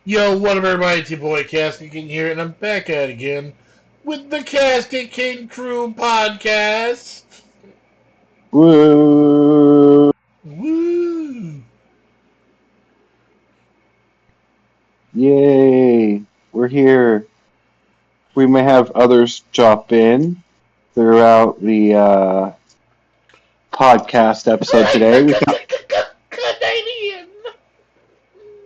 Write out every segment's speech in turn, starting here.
Yo, what up, everybody? It's your boy Casketking here, and I'm back at it again with the Casketking Crew podcast. Woo! Woo! Yay! We're here. We may have others drop in throughout the podcast episode today. We thought, Canadian.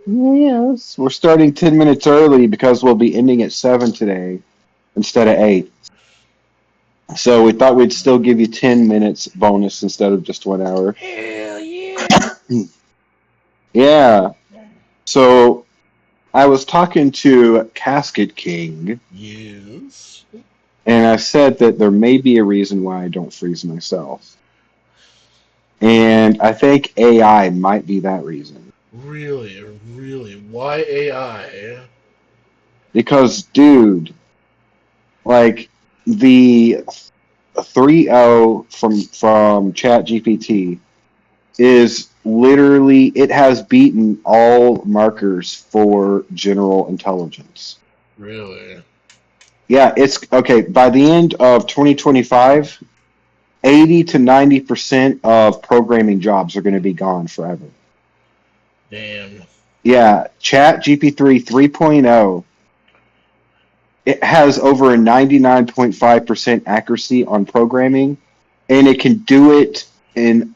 yes, we're starting 10 minutes early because we'll be ending at 7 today instead of 8. So we thought we'd still give you 10 minutes bonus instead of just 1 hour. Hell yeah! Yeah. So I was talking to Casket King. Yes. And I said that there may be a reason why I don't freeze myself. And I think AI might be that reason. Really, really. Why AI? Because, dude, like the 3.0 from ChatGPT is literally, it has beaten all markers for general intelligence. Really? Yeah, it's okay. By the end of 2025, 80 to 90% of programming jobs are going to be gone forever. Damn. Yeah, ChatGPT 3.0, it has over a 99.5% accuracy on programming, and it can do it in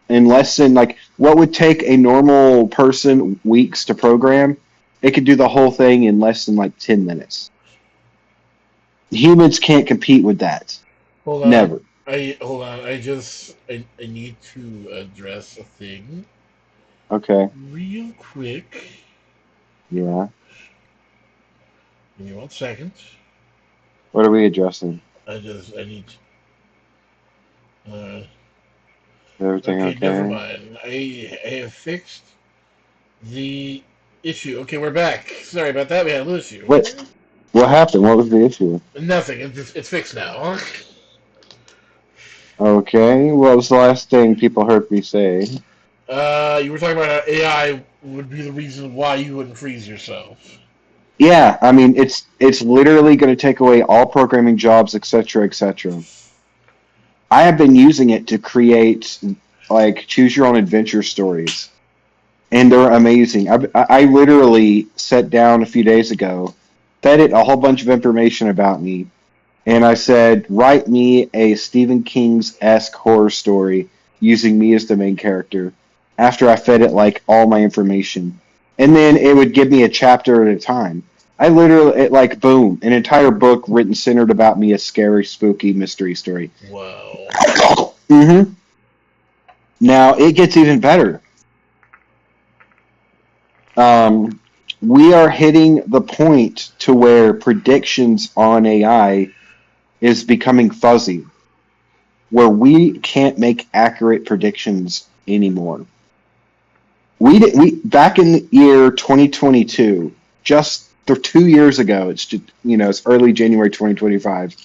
less than, like, what would take a normal person weeks to program, it could do the whole thing in less than like 10 minutes. Humans can't compete with that. Hold on. Never. Hold on. I need to address a thing Okay. real quick. Yeah. Give me 1 second. What are we addressing? I need. Everything Okay, never okay? mind. I have fixed the issue. Okay, we're back. Sorry about that. We had a little issue. What happened? What was the issue? Nothing. It's fixed now. Okay. What was the last thing people heard me say? You were talking about how AI would be the reason why you wouldn't freeze yourself. Yeah, I mean it's literally going to take away all programming jobs, etc., etc. I have been using it to create like choose your own adventure stories, and they're amazing. I literally sat down a few days ago, fed it a whole bunch of information about me, and I said, write me a Stephen King's-esque horror story using me as the main character. After I fed it like all my information, and then it would give me a chapter at a time. I literally, like, boom, an entire book written centered about me, a scary, spooky mystery story. Wow. Mm-hmm. Now it gets even better. Um, we are hitting the point to where predictions on AI is becoming fuzzy, where we can't make accurate predictions anymore. We back in the year 2022, just 2 years ago. It's just, it's early January 2025.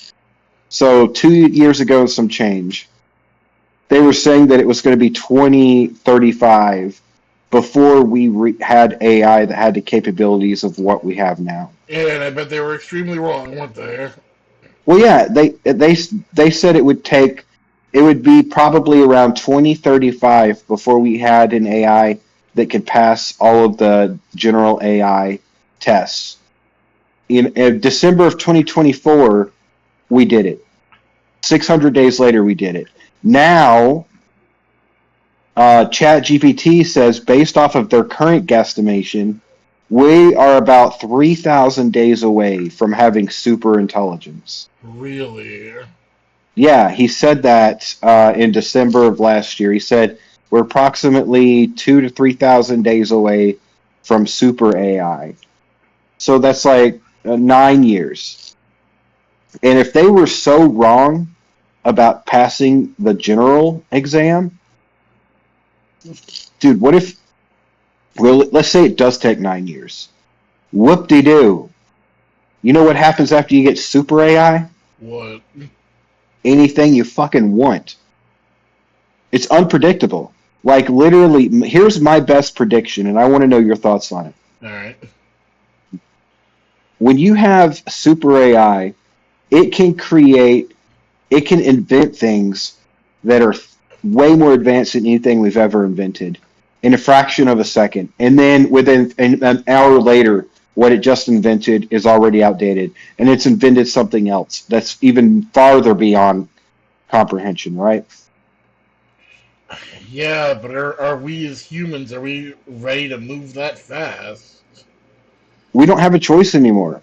So 2 years ago, some change. They were saying that it was going to be 2035 before we had AI that had the capabilities of what we have now. And I bet they were extremely wrong, weren't they? Well, yeah, they said it would be probably around 2035 before we had an AI that could pass all of the general AI tests. In December of 2024, we did it. 600 days later, we did it. Now, ChatGPT says, based off of their current guesstimation, we are about 3,000 days away from having super intelligence. Really? Yeah, he said that in December of last year. He said we're approximately 2 to 3,000 days away from super AI. So that's like 9 years. And if they were so wrong about passing the general exam, dude, what if, well, let's say it does take 9 years. Whoop-de-doo. You know what happens after you get super AI? What? Anything you fucking want. It's unpredictable. Like, literally, here's my best prediction, and I want to know your thoughts on it. Alright. when you have super AI, it can invent things that are way more advanced than anything we've ever invented in a fraction of a second. And then within an hour later, what it just invented is already outdated, and it's invented something else that's even farther beyond comprehension, right? Yeah, but are we as humans, are we ready to move that fast? We don't have a choice anymore.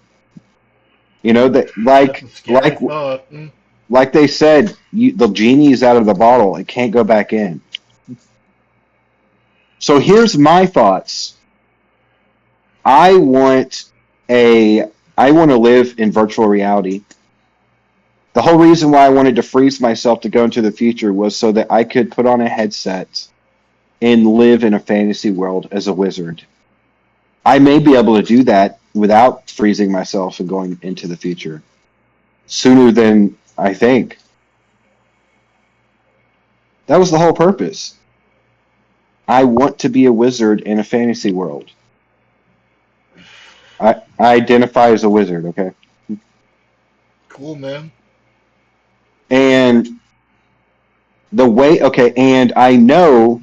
You know that That's a scary thought. like they said, the genie is out of the bottle. It can't go back in. So here's my thoughts. I want a I want to live in virtual reality. The whole reason why I wanted to freeze myself to go into the future was so that I could put on a headset and live in a fantasy world as a wizard. I may be able to do that without freezing myself and going into the future sooner than I think. That was the whole purpose. I want to be a wizard in a fantasy world. I identify as a wizard, okay? Cool, man. And and I know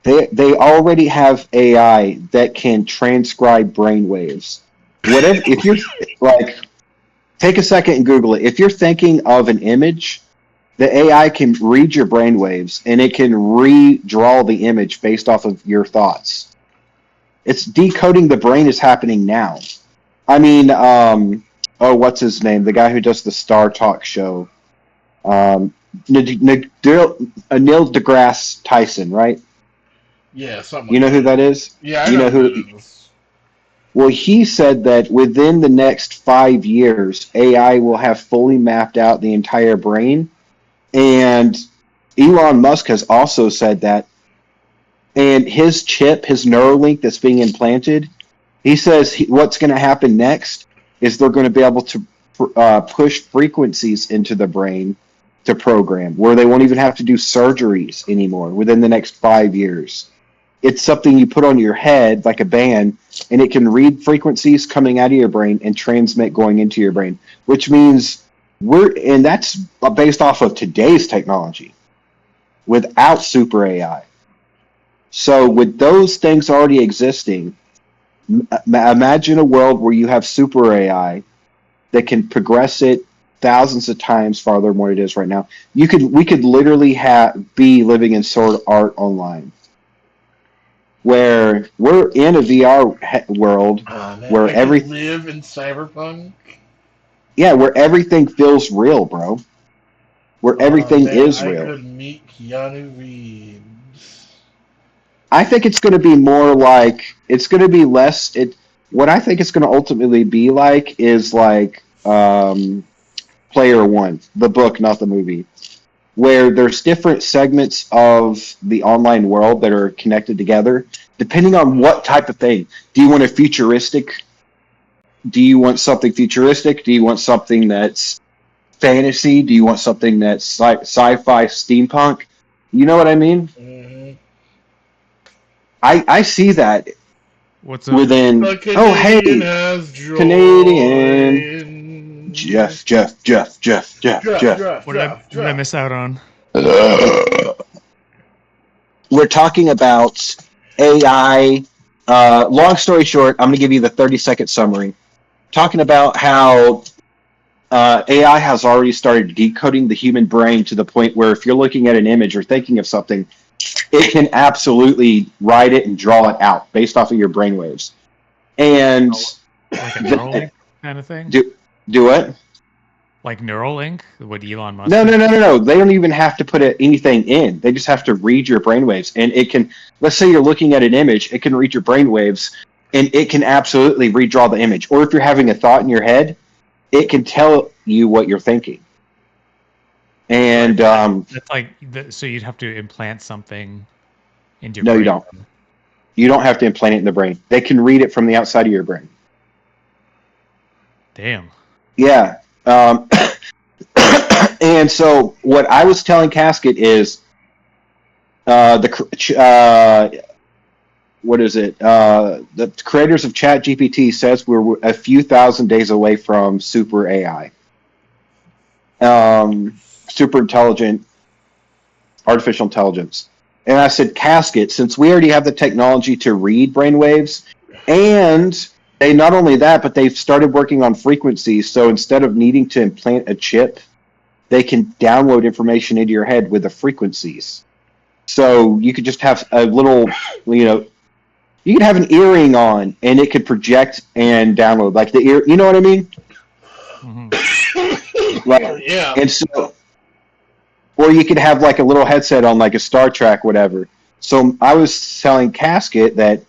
they already have AI that can transcribe brainwaves. Whatever, if you're like, take a second and Google it. If you're thinking of an image, the AI can read your brainwaves and it can redraw the image based off of your thoughts. It's decoding the brain is happening now. I mean, what's his name? The guy who does the Star Talk show. Neil deGrasse Tyson, right? Yeah, something You like know who that is? Yeah, I You know know who who? it is. Well, he said that within the next 5 years, AI will have fully mapped out the entire brain. And Elon Musk has also said that. And his chip, his Neuralink that's being implanted, he says what's going to happen next is they're going to be able to push frequencies into the brain to program, where they won't even have to do surgeries anymore within the next 5 years. It's something you put on your head like a band, and it can read frequencies coming out of your brain and transmit going into your brain, which means and that's based off of today's technology without super AI. So with those things already existing, imagine a world where you have super AI that can progress it thousands of times farther than what it is right now. We could literally be living in Sword Art Online, where we're in a VR world Man, where I could live in Cyberpunk. where everything feels real, bro. Where Oh everything man, is I real. could meet Keanu Reeves. I think it's going to be more like it's going to be less. What I think it's going to ultimately be like is like Player One, the book, not the movie, where there's different segments of the online world that are connected together, depending on what type of thing. Do you want a futuristic? Do you want something futuristic? Do you want something that's fantasy? Do you want something that's sci-fi, steampunk? You know what I mean? Mm-hmm. I see that What's up? within. The Oh, Canadian hey, has Canadian. joined. Jeff, Jeff, Jeff, Jeff, Jeff, Jeff, Jeff. Jeff, Jeff, What did I Jeff. miss out on? We're talking about AI. Long story short, I'm going to give you the 30-second summary. Talking about how AI has already started decoding the human brain to the point where if you're looking at an image or thinking of something, it can absolutely write it and draw it out based off of your brainwaves. And Like a Neuralink kind of thing? do what? Like Neuralink? What Elon Musk No, is? no, no, no, no. They don't even have to put anything in. They just have to read your brainwaves. And it can, let's say you're looking at an image, it can read your brainwaves and it can absolutely redraw the image. Or if you're having a thought in your head, it can tell you what you're thinking. And That's like, so you'd have to implant something into your no, brain. you don't. You don't have to implant it in the brain. They can read it from the outside of your brain. Damn. Yeah. And so what I was telling Casket is what is it? The creators of ChatGPT says we're a few thousand days away from super AI, super intelligent artificial intelligence. And I said, Casket, since we already have the technology to read brainwaves, and they not only that, but they've started working on frequencies. So instead of needing to implant a chip, they can download information into your head with the frequencies. So you could just have a little, you could have an earring on, and it could project and download like the ear. You know what I mean? Like, Yeah. and so, or you could have like a little headset on, like a Star Trek, whatever. So I was telling Casket that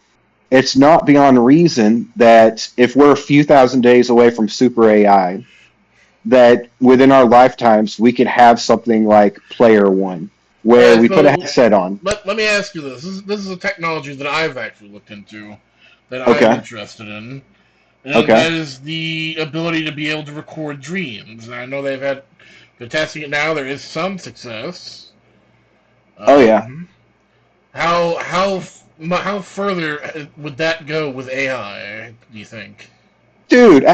it's not beyond reason that if we're a few thousand days away from super AI, that within our lifetimes we could have something like Player One, All where right, we put a so headset on. let me ask you this. This is a technology that I've actually looked into, that I'm Okay. interested in. And Okay. that is the ability to be able to record dreams. And I know they're testing it now. There is some success. Oh yeah. Um, how further would that go with AI? Do you think? Dude,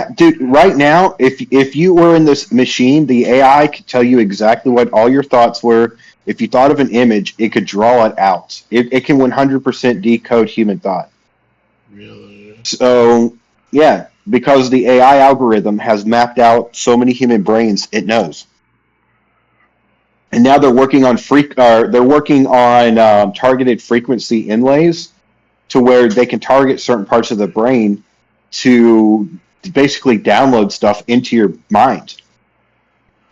right now, if you were in this machine, the AI could tell you exactly what all your thoughts were. If you thought of an image, it could draw it out. It can 100% decode human thought. Really? So, yeah, because the AI algorithm has mapped out so many human brains, it knows. And now they're working on targeted frequency inlays to where they can target certain parts of the brain to basically download stuff into your mind.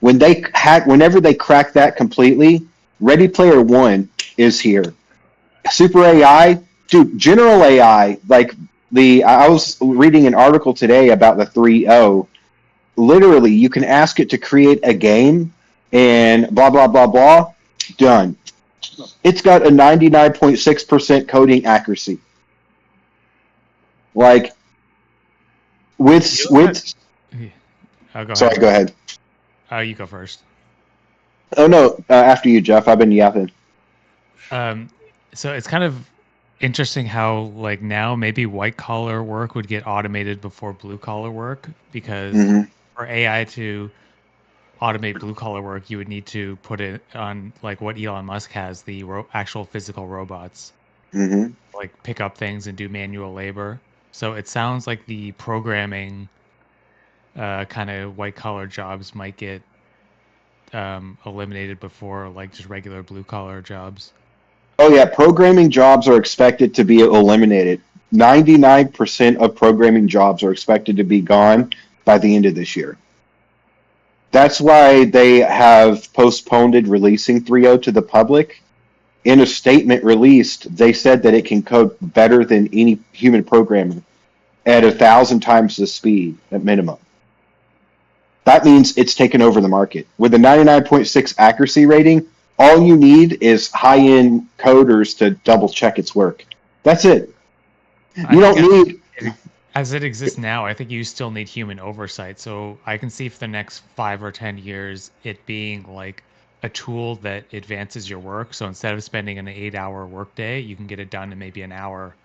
Whenever they crack that completely, Ready Player One is here. Super AI, dude, general AI, like I was reading an article today about the 3.0. Literally, you can ask it to create a game and blah blah blah blah, done. It's got a 99.6% coding accuracy. Like with You also with Oh, go sorry, ahead. go ahead. Oh, you go first. Oh no, after you, Jeff. I've been yapping. Um, so it's kind of interesting how like now maybe white collar work would get automated before blue collar work because Mm-hmm. for AI to automate blue collar work, you would need to put it on like what Elon Musk has, the actual physical robots, Mm-hmm. like pick up things and do manual labor. So it sounds like the programming kind of white collar jobs might get eliminated before like just regular blue collar jobs. Oh yeah, programming jobs are expected to be eliminated. 99% of programming jobs are expected to be gone by the end of this year. That's why they have postponed releasing 3.0 to the public. In a statement released, they said that it can code better than any human programmer at 1,000 times the speed at minimum. That means it's taken over the market. With a 99.6 accuracy rating, all you need is high-end coders to double check its work. That's it. I You think don't need. as it exists now, I think you still need human oversight. So I can see for the next 5 or 10 years it being like a tool that advances your work. So instead of spending an 8 hour workday, you can get it done in maybe an hour.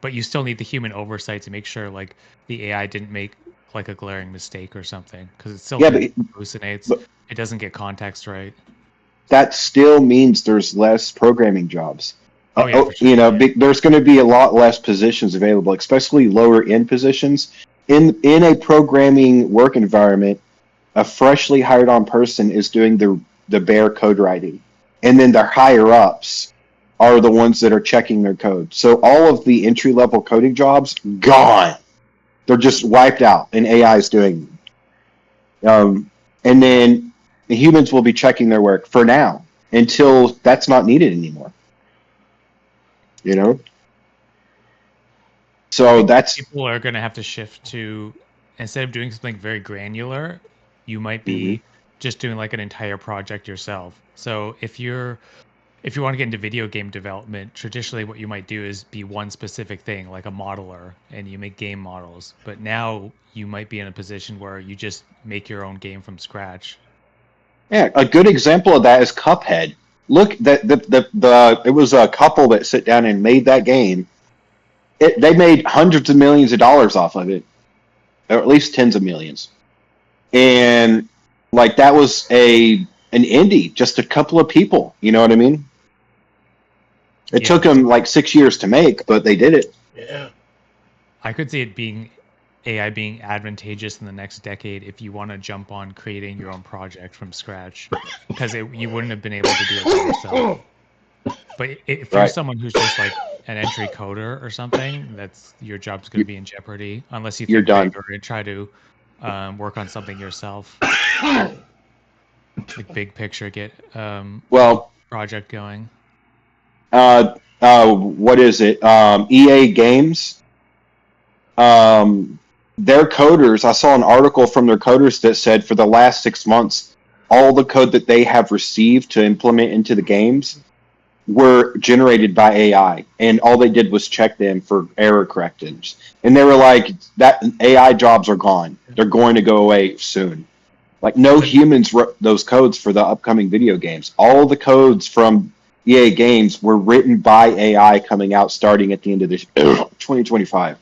But you still need the human oversight to make sure like the AI didn't make like a glaring mistake or something because it still Yeah, can hallucinates. but It doesn't get context right. that still means there's less programming jobs. Oh yeah, for sure. Yeah. There's going to be a lot less positions available, especially lower end positions. In a programming work environment, a freshly hired on person is doing the bare code writing, and then their higher ups are the ones that are checking their code. So all of the entry level coding jobs gone. They're just wiped out, and AI is doing them. And then the humans will be checking their work for now until that's not needed anymore. You know, I so think that's. people are going to have to shift to instead of doing something very granular, you might Mhm. be just doing like an entire project yourself. So if you want to get into video game development, traditionally what you might do is be one specific thing, like a modeler, and you make game models. But now you might be in a position where you just make your own game from scratch. Yeah, a good example of that is Cuphead. Look, that it was a couple that sit down and made that game, They made hundreds of millions of dollars off of it, or at least tens of millions. And like that was an indie, just a couple of people. You know what I mean? It took them like 6 years to make, but they did it. Yeah. I could see it being AI being advantageous in the next decade if you want to jump on creating your own project from scratch, because you wouldn't have been able to do it by yourself. But if you're someone who's just like an entry coder or something, that's your job's going to be in jeopardy unless you think bigger and try to work on something yourself. Like big picture, get project going. What is it? EA Games. Their coders. I saw an article from their coders that said for the last 6 months, all the code that they have received to implement into the games were generated by AI, and all they did was check them for error corrections. And they were like, that AI jobs are gone. They're going to go away soon. Like no humans wrote those codes for the upcoming video games. All the codes from EA Games were written by AI coming out starting at the end of this 2025.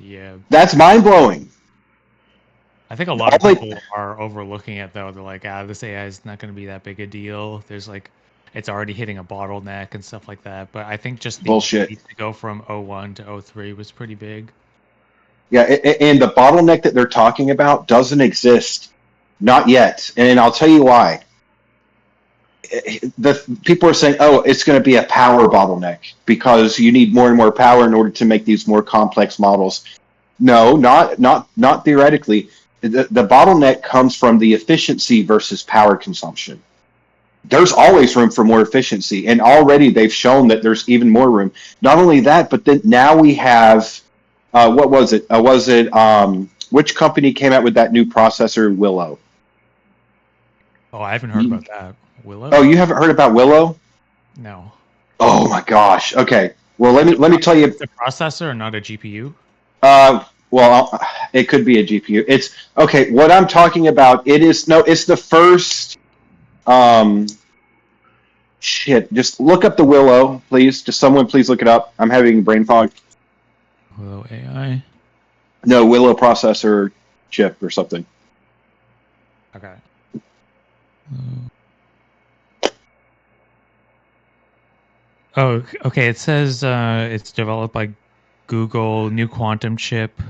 Yeah. That's mind-blowing. I think a lot of people are overlooking it, though. They're like, this AI is not going to be that big a deal. There's like, it's already hitting a bottleneck and stuff like that. But I think just the bullshit to go from 01 to 03 was pretty big. Yeah, and the bottleneck that they're talking about doesn't exist. Not yet. And I'll tell you why. The people are saying, oh, it's going to be a power bottleneck because you need more and more power in order to make these more complex models. No, not theoretically. The bottleneck comes from the efficiency versus power consumption. There's always room for more efficiency, and already they've shown that there's even more room. Not only that, but then now we have, what was it? Which company came out with that new processor, Willow? Oh, I haven't heard about that. Willow? Oh, you haven't heard about Willow? No. Oh my gosh. Okay. Well, let me tell you. It's a processor and not a GPU? Well, it could be a GPU. It's okay. What I'm talking about, it's the first. Shit. Just look up the Willow, please. Just someone, please look it up. I'm having brain fog. Willow AI. No, Willow processor chip or something. Okay. Oh, okay. It says it's developed by Google, new quantum chip.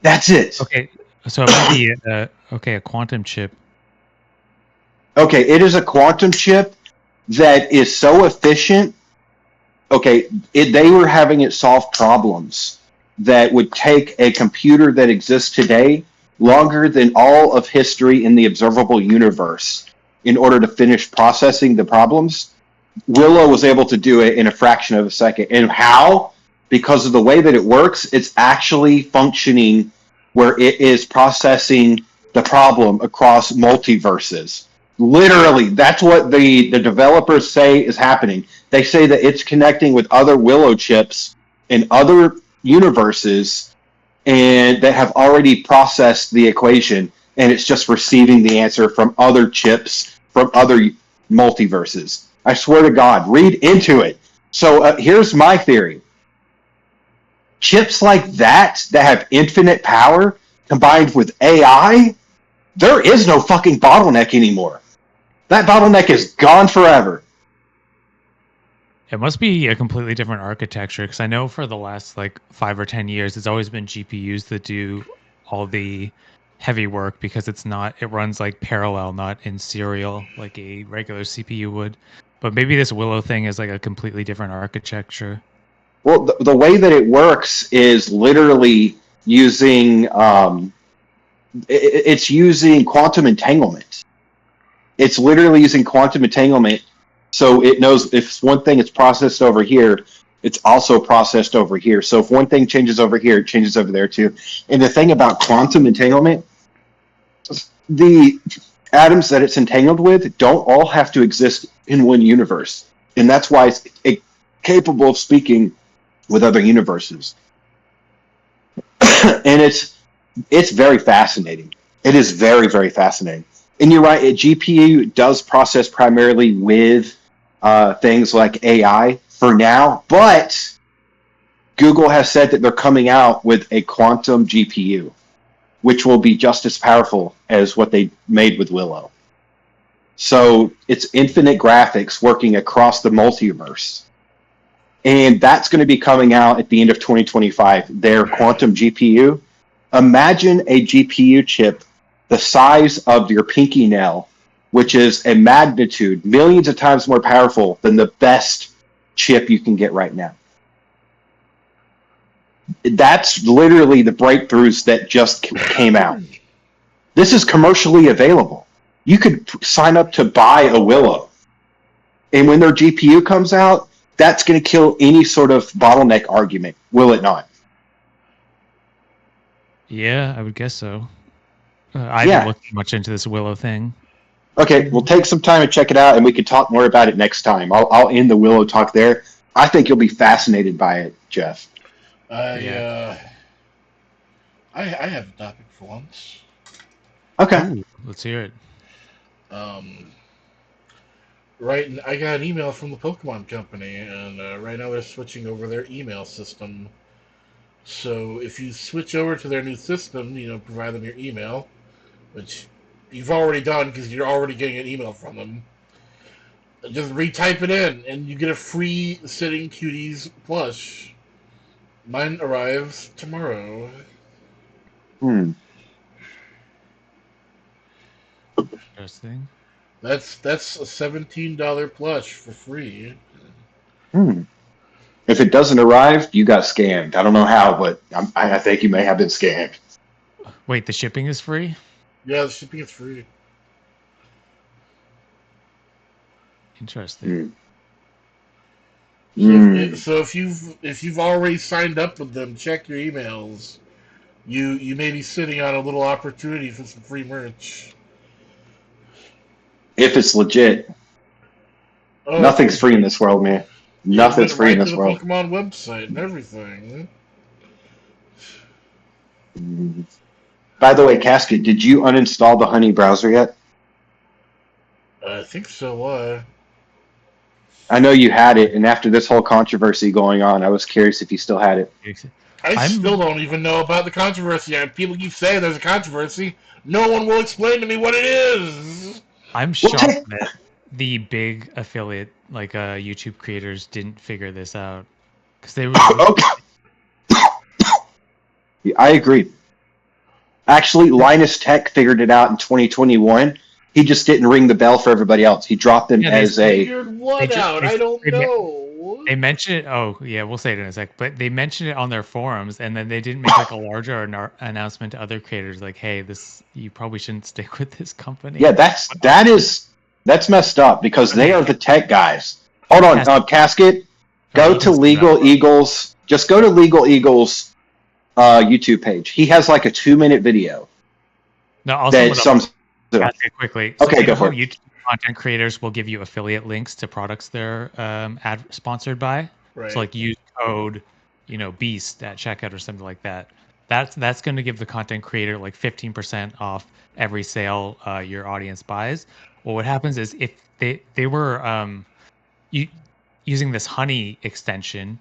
That's it. Okay, so it might be a quantum chip. Okay, it is a quantum chip that is so efficient. Okay, they were having it solve problems that would take a computer that exists today longer than all of history in the observable universe in order to finish processing the problems. Willow was able to do it in a fraction of a second. And how? Because of the way that it works, it's actually functioning where it is processing the problem across multiverses. Literally, that's what the developers say is happening. They say that it's connecting with other Willow chips in other universes and that have already processed the equation, and it's just receiving the answer from other chips from other multiverses. I swear to God, read into it. So here's my theory. Chips like that have infinite power combined with AI, there is no fucking bottleneck anymore. That bottleneck is gone forever. It must be a completely different architecture, because I know for the last like 5 or 10 years, it's always been GPUs that do all the heavy work because it runs like parallel, not in serial like a regular CPU would. But maybe this Willow thing is like a completely different architecture. Well, the way that it works is literally using it's using quantum entanglement. It's literally using quantum entanglement, so it knows if one thing is processed over here, it's also processed over here. So if one thing changes over here, it changes over there too. And the thing about quantum entanglement, the atoms that it's entangled with don't all have to exist in one universe. And that's why it's capable of speaking with other universes. And it's very fascinating. It is very, very fascinating. And you're right, a GPU does process primarily with things like AI for now, but Google has said that they're coming out with a quantum GPU, which will be just as powerful as what they made with Willow. So it's infinite graphics working across the multiverse. And that's going to be coming out at the end of 2025, their quantum GPU. Imagine a GPU chip the size of your pinky nail, which is a magnitude millions of times more powerful than the best chip you can get right now. That's literally the breakthroughs that just came out. This is commercially available. You could sign up to buy a Willow. And when their GPU comes out, that's going to kill any sort of bottleneck argument, will it not? Yeah, I would guess so. I haven't looked much into this Willow thing. Okay, we'll take some time to check it out, and we can talk more about it next time. I'll end the Willow talk there. I think you'll be fascinated by it, Jeff. I have a topic for once. Okay. Ooh, let's hear it. Right, I got an email from the Pokemon Company, and right now they're switching over their email system. So if you switch over to their new system, provide them your email, which you've already done because you're already getting an email from them. Just retype it in, and you get a free Sitting Cuties plush. Mine arrives tomorrow. Interesting. That's a $17 plush for free. If it doesn't arrive, you got scammed. I don't know how, but I think you may have been scammed. Wait, the shipping is free? Yeah, the shipping is free. Interesting. So if you've already signed up with them, check your emails. You may be sitting on a little opportunity for some free merch. If it's legit. Nothing's free in this world, man. Nothing's free in this world. The Pokemon website and everything. By the way, Casket, did you uninstall the Honey browser yet? I think so. Why? I know you had it, and after this whole controversy going on, I was curious if you still had it. I still don't even know about the controversy. People keep saying there's a controversy. No one will explain to me what it is. I'm shocked that the big affiliate, like YouTube creators, didn't figure this out. Because they were. I agree. Actually, Linus Tech figured it out in 2021. He just didn't ring the bell for everybody else. He dropped them as a. Figured what out? I don't know. They mentioned it. Oh, yeah, we'll say it in a sec. But they mentioned it on their forums, and then they didn't make like a larger announcement to other creators, like, "Hey, you probably shouldn't stick with this company." Yeah, that's messed up because they are the tech guys. Hold on, Casket. Go to Legal Eagles. Just go to Legal Eagles' YouTube page. He has like a 2-minute video. No, I'll sums it up quickly. Okay, go for it. YouTube content creators will give you affiliate links to products they're ad sponsored by. Right. So like use code, Beast at checkout or something like that. That's going to give the content creator like 15% off every sale your audience buys. Well, what happens is if they were using this Honey extension,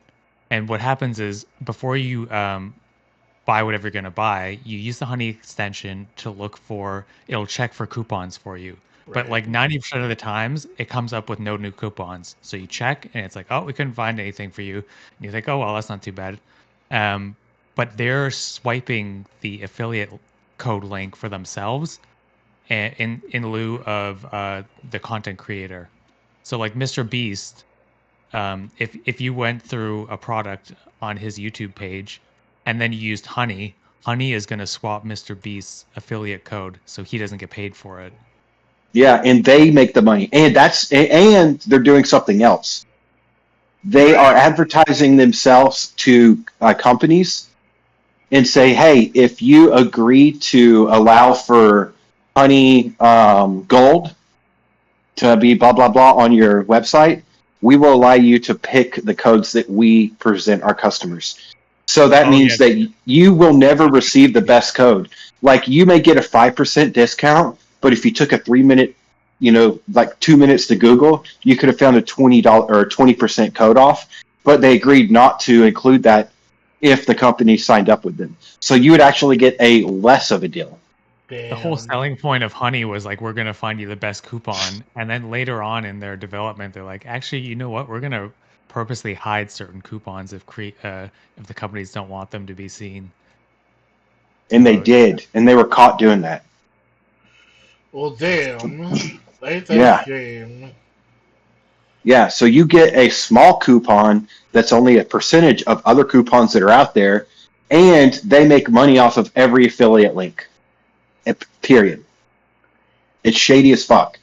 and what happens is before you buy whatever you're going to buy, you use the Honey extension to look for, it'll check for coupons for you. Right. But like 90% of the times, it comes up with no new coupons. So you check, and it's like, oh, we couldn't find anything for you. And you think, oh, well, that's not too bad. But they're swiping the affiliate code link for themselves in lieu of the content creator. So like Mr. Beast, if you went through a product on his YouTube page and then you used Honey is going to swap Mr. Beast's affiliate code so he doesn't get paid for it. Yeah, and they make the money. And they're doing something else. They are advertising themselves to companies and say, hey, if you agree to allow for Honey Gold to be blah, blah, blah on your website, we will allow you to pick the codes that we present our customers. So that means that you will never receive the best code. Like you may get a 5% discount, but if you took a 3-minute, like 2 minutes to Google, you could have found a $20 or 20% code off. But they agreed not to include that if the company signed up with them. So you would actually get a less of a deal. The whole Damn. selling point of Honey was like, we're going to find you the best coupon. And then later on in their development, they're like, actually, you know what? We're going to purposely hide certain coupons if the companies don't want them to be seen. And they So, did, and they were caught doing that. Well, damn. Ain't that a Yeah. shame? Yeah, so you get a small coupon that's only a percentage of other coupons that are out there, and they make money off of every affiliate link. Period. It's shady as fuck.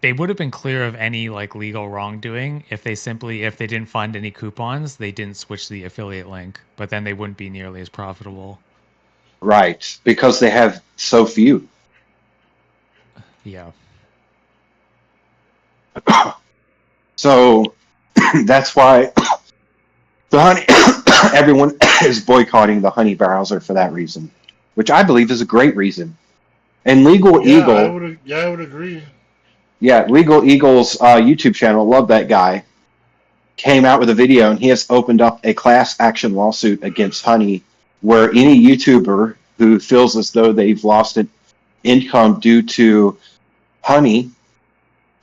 they would have been clear of any like legal wrongdoing if they didn't find any coupons, they didn't switch the affiliate link, but then they wouldn't be nearly as profitable. Right, because they have so few. Yeah. So that's why the honey everyone is boycotting the honey browser for that reason, which I believe is a great reason. And Legal Yeah, I Eagle, would. Yeah, I would agree. yeah, Legal Eagle's YouTube channel, love that guy, came out with a video, and he has opened up a class action lawsuit against Honey, where any YouTuber who feels as though they've lost an income due to Honey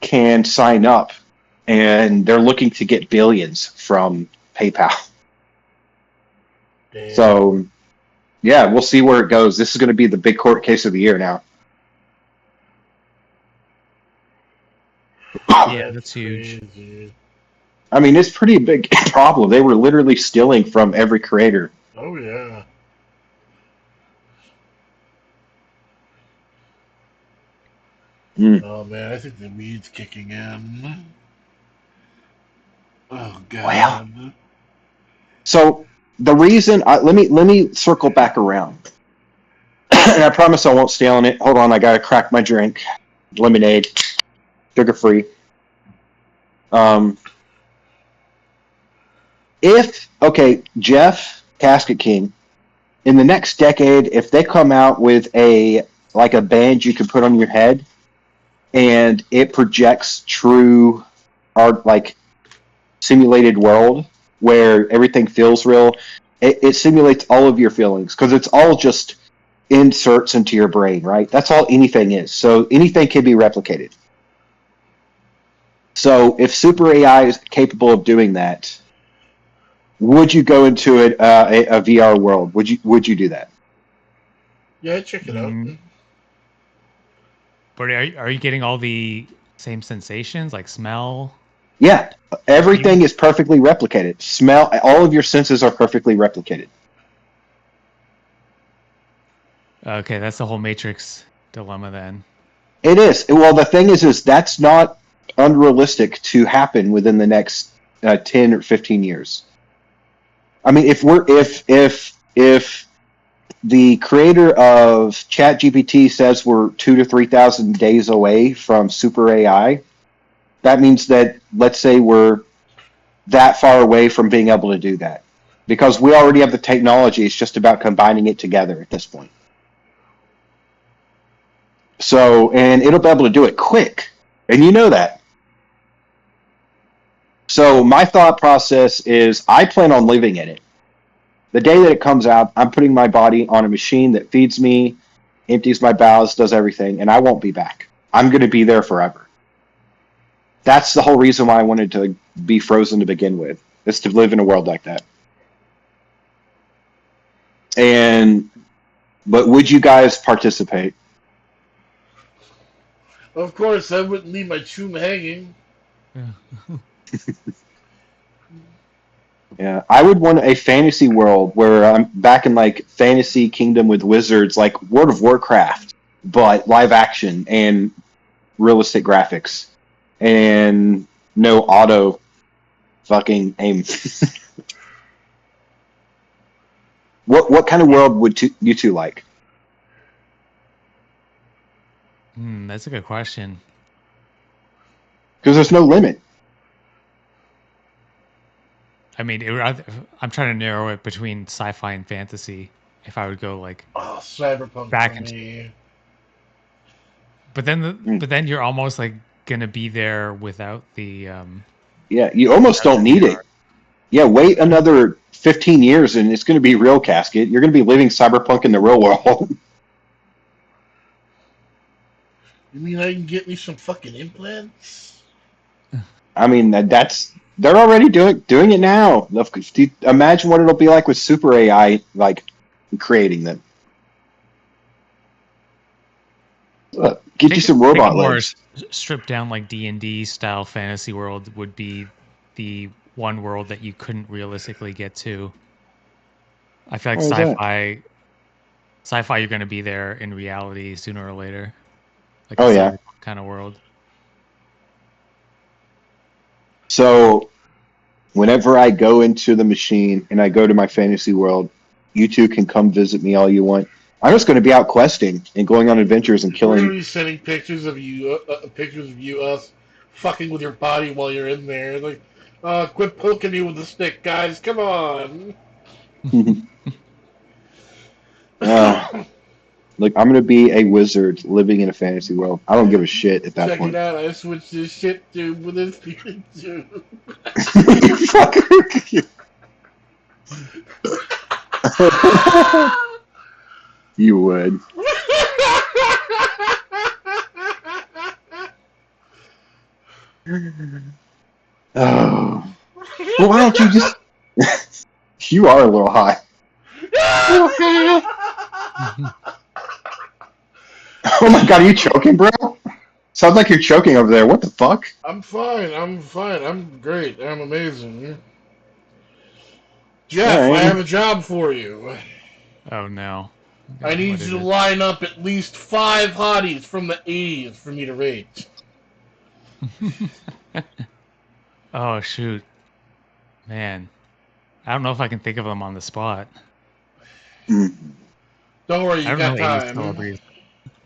can sign up, and they're looking to get billions from PayPal. Damn. So, yeah, we'll see where it goes. This is going to be the big court case of the year now. Yeah, that's huge. Crazy. I mean, it's pretty big problem. They were literally stealing from every creator. Oh yeah. Mm. Oh man, I think the weed's kicking in. Oh god. Well, so the reason let me circle back around, and I promise I won't stay on it. Hold on, I gotta crack my drink, lemonade, sugar free. Jeff Casketking, in the next decade, if they come out with a band you can put on your head, and it projects true art, like simulated world where everything feels real, it simulates all of your feelings because it's all just inserts into your brain, right? That's all anything is. So anything can be replicated. So if super AI is capable of doing that, would you go into a VR world? Would you do that? Yeah, check it out. But are you getting all the same sensations, like smell? Yeah, everything is perfectly replicated. Smell, all of your senses are perfectly replicated. Okay, that's the whole Matrix dilemma then. It is. Well, the thing is that's not unrealistic to happen within the next 10 or 15 years. I mean, if the creator of ChatGPT says we're 2,000 to 3,000 days away from super AI, that means that, let's say, we're that far away from being able to do that, because we already have the technology. It's just about combining it together at this point. So, and it'll be able to do it quick, and you know that. So my thought process is I plan on living in it. The day that it comes out, I'm putting my body on a machine that feeds me, empties my bowels, does everything, and I won't be back. I'm going to be there forever. That's the whole reason why I wanted to be frozen to begin with, is to live in a world like that. But would you guys participate? Of course, I wouldn't leave my tomb hanging. Yeah, I would want a fantasy world where I'm back in like fantasy kingdom with wizards, like World of Warcraft, but live action and realistic graphics, and no auto fucking aim. What kind of world would you two like? That's a good question. Because there's no limit. I mean, I'm trying to narrow it between sci-fi and fantasy. If I would go like cyberpunk back for into, me. but then you're almost like gonna be there without the Yeah, you almost don't need VR. it. Yeah, wait another 15 years and it's going to be real, Casket. You're going to be living cyberpunk in the real world. You mean I can get me some fucking implants? I mean, they're already doing it now. Imagine what it'll be like with super AI, like creating them. I Get you think some I think a robot more legs. stripped down like D&D style fantasy world would be the one world that you couldn't realistically get to. I feel like Why is that? sci-fi you're going to be there in reality sooner or later, like a Oh yeah. cyberpunk kind of world. So whenever I go into the machine and I go to my fantasy world, you two can come visit me all you want. I'm just going to be out questing and going on adventures and We're gonna killing. be sending pictures of you, us fucking with your body while you're in there. Like, quit poking me with the stick, guys. Come on. uh, Like I'm gonna be a wizard living in a fantasy world. I don't give a shit at that Check it point. out. I switched this shit tube with this feeling tube. Fucker. You would. Oh. Well, why don't you just? You are a little high. Oh my god, are you choking, bro? Sounds like you're choking over there. What the fuck? I'm fine. I'm fine. I'm great. I'm amazing. Jeff, I have All a job for you. Oh no. I God, need what you is to it? line up at least 5 hotties from the 80s for me to rate. Oh shoot. Man. I don't know if I can think of them on the spot. right. Don't worry, I you don't know got 80s time. celebrities.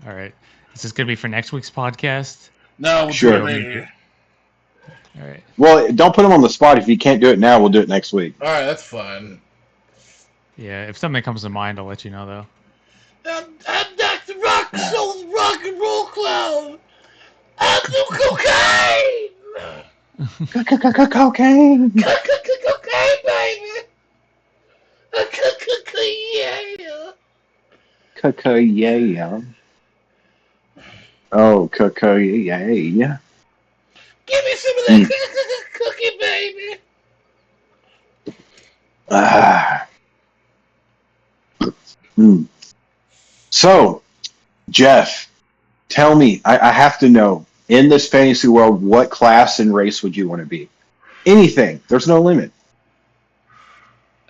All right. Is this going to be for next week's podcast? No, we'll do Or it Sure. you'll make it? later. All right. Well, don't put him on the spot. If you can't do it now, we'll do it next week. Alright, that's fine. Yeah, if something comes to mind, I'll let you know though. I'm Dr. Rock, Soul's rock and roll clown. I do cocaine! Cocaine. Cocaine, baby! Yeah! Cocaine. Oh, cocaine. Give me some of that cookie, baby! Ah. Mm. So, Jeff, tell me, I have to know, in this fantasy world, what class and race would you want to be? Anything. There's no limit.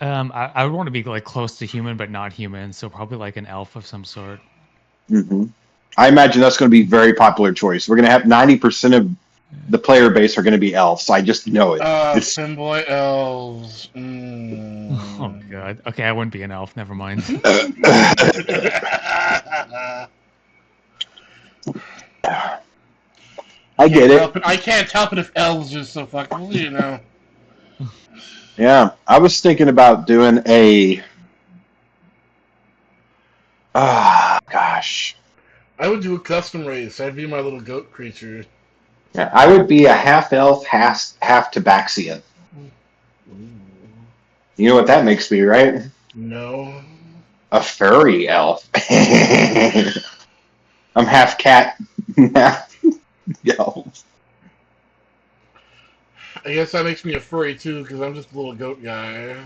I would want to be like close to human, but not human. So probably like an elf of some sort. hmm I imagine that's going to be a very popular choice. We're going to have 90% of the player base are going to be elves. I just know it. It's Femboy elves. Oh god. Okay, I wouldn't be an elf. Never mind. I get it. I can't help it if elves are so fucking, you know. Yeah, I was thinking about doing a. Gosh. I would do a custom race. I'd be my little goat creature. Yeah, I would be a half elf, half tabaxia. You know what that makes me, right? No. A furry elf. I'm half cat, half elf. I guess that makes me a furry too, because I'm just a little goat guy.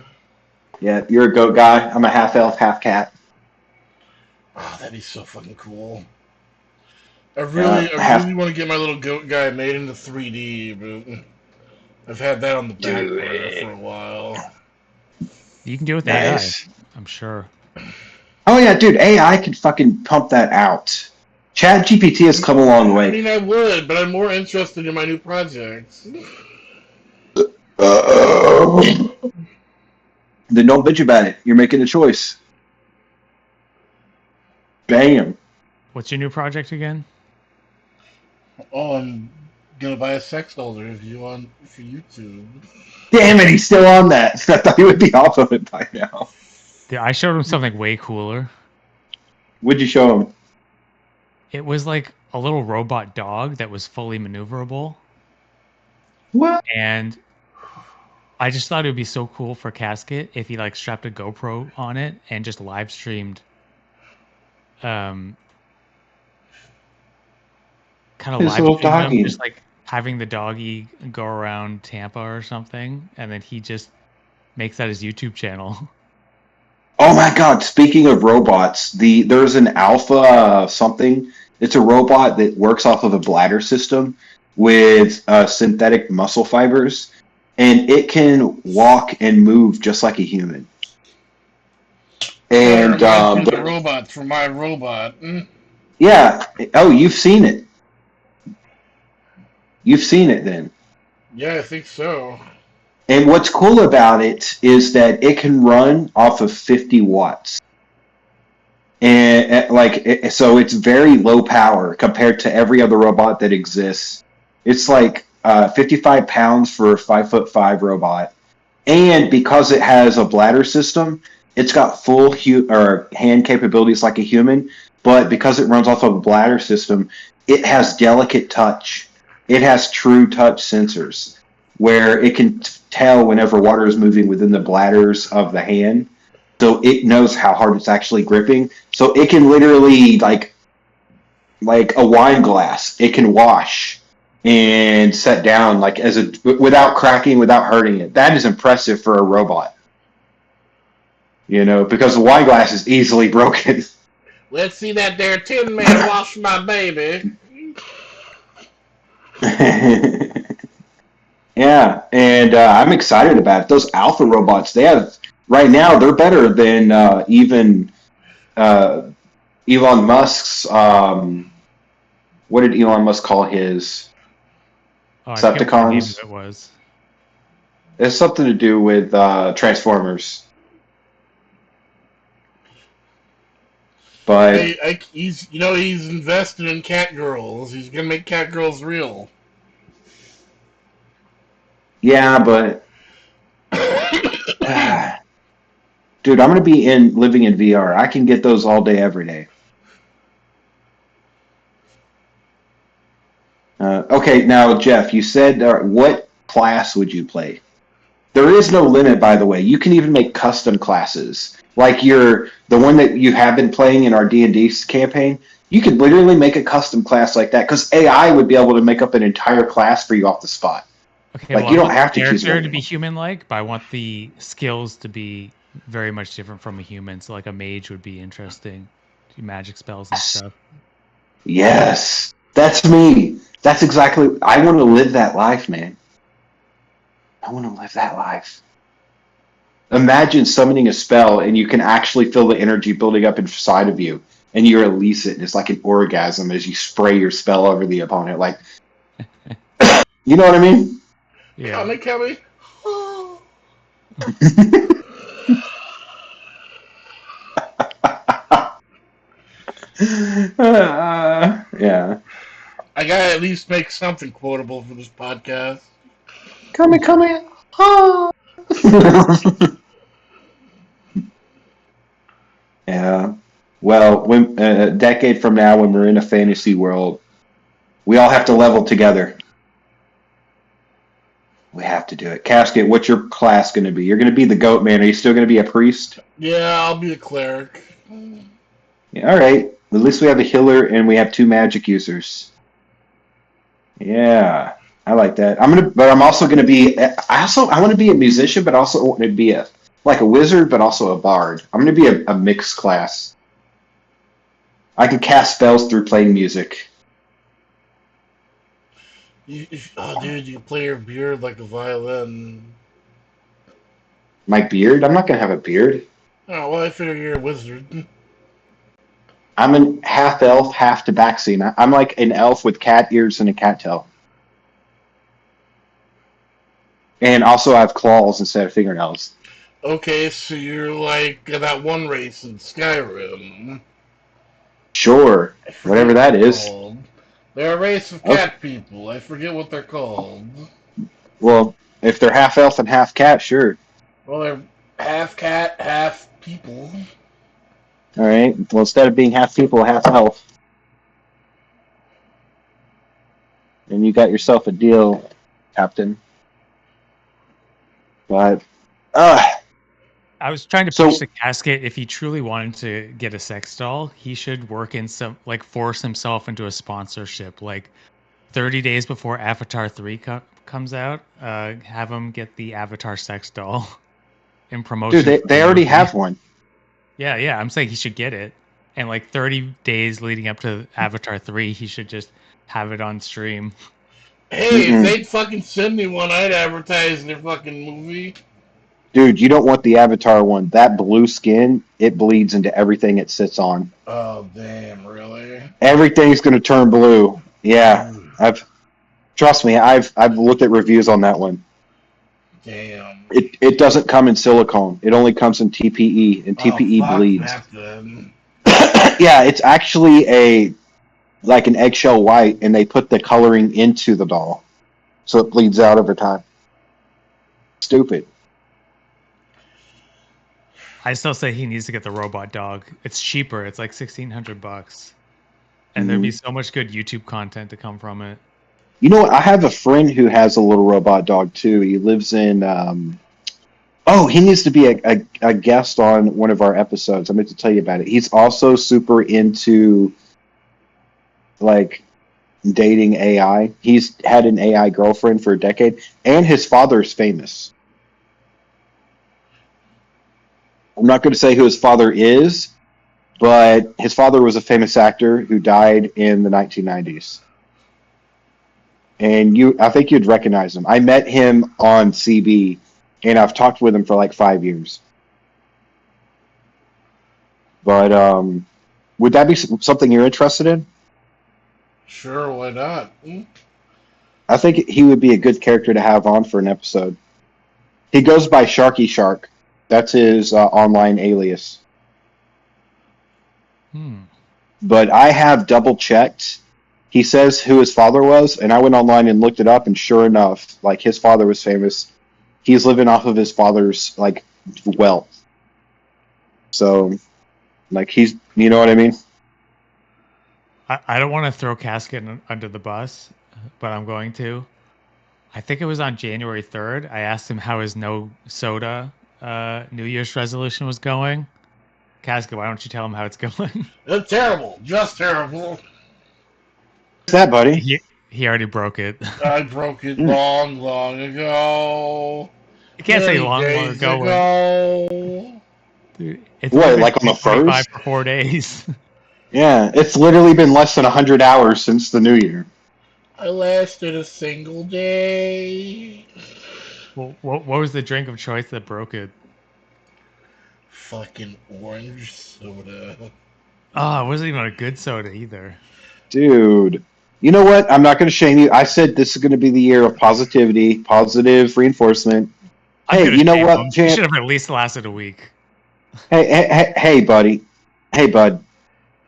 Yeah, you're a goat guy. I'm a half elf, half cat. Oh, that'd be so fucking cool. I Half really want to get my little goat guy made into 3D, but I've had that on the back do burner it. for a while. You can do it with AI, Nice. I'm sure. Oh yeah, dude, AI can fucking pump that out. Chat GPT has come a long I way. mean, I would, but I'm more interested in my new projects. Then don't bitch about it. You're making a choice. Bam. What's your new project again? Oh, I'm gonna buy a sex doll review for YouTube. Damn it, he's still on that. I thought he would be off of it by now. Yeah, I showed him something way cooler. What'd you show him? It was like a little robot dog that was fully maneuverable. What? And I just thought it would be so cool for Casket if he like strapped a GoPro on it and just live streamed um kind of His live little streamed them, doggy. just like having the doggy go around Tampa or something, and then he just makes that his YouTube channel. Oh my God! Speaking of robots, there's an alpha something. It's a robot that works off of a bladder system with synthetic muscle fibers, and it can walk and move just like a human. Kind of And reminds me of the robots from My Robot. yeah, oh, you've seen it. You've seen it then. Yeah, I think so. And what's cool about it is that it can run off of 50 watts. And so it's very low power compared to every other robot that exists. It's like 55 pounds for a 5'5" robot. And because it has a bladder system, it's got full or hand capabilities like a human. But because it runs off of a bladder system, it has delicate touch. It has true touch sensors where it can tell whenever water is moving within the bladders of the hand. So it knows how hard it's actually gripping. So it can literally like a wine glass, it can wash and set down like as a without cracking, without hurting it. That is impressive for a robot. You know, because the wine glass is easily broken. Let's see that there Tin Man wash my baby. Yeah, and I'm excited about it. Those alpha robots, they have right now, they're better than even uh, Elon Musk's. What did Elon Musk call his Oh, I forget what the name of Decepticons? it was. It's something to do with Transformers. But He's invested in cat girls. He's gonna make cat girls real. yeah, but dude, I'm gonna be in living in VR. I can get those all day, every day. Okay, now Jeff, you said what class would you play? There is no limit, by the way. You can even make custom classes, like the one that you have been playing in our D&D campaign. You could literally make a custom class like that because AI would be able to make up an entire class for you off the spot. Okay, well, Like I you don't want the have to choose character one. to be human-like, but I want the skills to be very much different from a human. So, like a mage would be interesting, do magic spells and Yes, stuff. yes, that's me. That's exactly. I want to live that life, man. I want to live that life. Imagine summoning a spell and you can actually feel the energy building up inside of you, and you release it, and it's like an orgasm as you spray your spell over the opponent. Like, you know what I mean? Yeah. Come, Kelly. Yeah. I gotta at least make something quotable for this podcast. Come in, come in. Yeah. Well, when a decade from now, when we're in a fantasy world, we all have to level together. We have to do it. Casket, what's your class going to be? You're going to be the goat man. Are you still going to be a priest? Yeah, I'll be a cleric. Yeah, all right. At least we have a healer and we have two magic users. Yeah, I like that. But I'm also gonna be. I want to be a musician, but also want to be a wizard, but also a bard. I'm gonna be a mixed class. I can cast spells through playing music. Dude, you play your beard like a violin. My beard. I'm not gonna have a beard. Oh, well, I figure you're a wizard. I'm an half elf, half tabaxi. I'm like an elf with cat ears and a cattail, and also I have claws instead of fingernails. Okay, so you're like that one race in Skyrim. Sure, I forget whatever what that they're is. called. They're a race of Okay. cat people. I forget what they're called. Well, if they're half elf and half cat, sure. Well, they're half cat, half people. All right. Well, instead of being half people, half elf, and you got yourself a deal, Captain. But I was trying to pitch so the casket. If he truly wanted to get a sex doll, he should work in some force himself into a sponsorship. 30 days before Avatar 3 comes out, have him get the Avatar sex doll in dude, promotion they, for the they already movie. have one. Yeah, I'm saying he should get it. And 30 days leading up to Avatar 3, he should just have it on stream. Hey, if Mm-mm. they'd fucking send me one, I'd advertise their fucking movie. Dude, you don't want the Avatar one. That blue skin, it bleeds into everything it sits on. Oh, damn, really? Everything's gonna turn blue. Yeah, Ooh, I've trust me. I've looked at reviews on that one. damn. It doesn't come in silicone. It only comes in TPE, and Oh, TPE fuck bleeds. that then. Yeah, it's actually like an eggshell white, and they put the coloring into the doll, so it bleeds out over time. Stupid. I still say he needs to get the robot dog. It's cheaper. It's like $1,600. And there'd be Mhm. so much good YouTube content to come from it. You know what? I have a friend who has a little robot dog too. He lives in. Oh, he needs to be a guest on one of our episodes. I meant to tell you about it. He's also super into like dating AI. He's had an AI girlfriend for a decade, and his father's famous. I'm not going to say who his father is, but his father was a famous actor who died in the 1990s. And I think you'd recognize him. I met him on CB, and I've talked with him for like 5 years. But would that be something you're interested in? Sure, why not? Hmm? I think he would be a good character to have on for an episode. He goes by Sharky Shark. That's his online alias. Hmm. But I have double checked. He says who his father was, and I went online and looked it up, and sure enough, like his father was famous. He's living off of his father's like wealth. So, like you know what I mean? I don't want to throw Casket under the bus, but I'm going to. I think it was on January 3rd. I asked him how his no soda New Year's resolution was going. Casket, why don't you tell him how it's going? It's terrible, just terrible. What's that, buddy? he already broke it. I broke it Mm. long, long ago. You can't say Many long days ago when ago. dude, it's only What, been like on the 2025 first? for 4 days. Yeah, it's literally been less than 100 hours since the new year. I lasted a single day. Well, what was the drink of choice that broke it? Fucking orange soda. Oh, it wasn't even a good soda either. Dude, you know what? I'm not going to shame you. I said this is going to be the year of positivity, positive reinforcement. I'm Hey, gonna you know shame what, him. It should champ? have at least lasted a week. Hey, buddy. Hey, bud.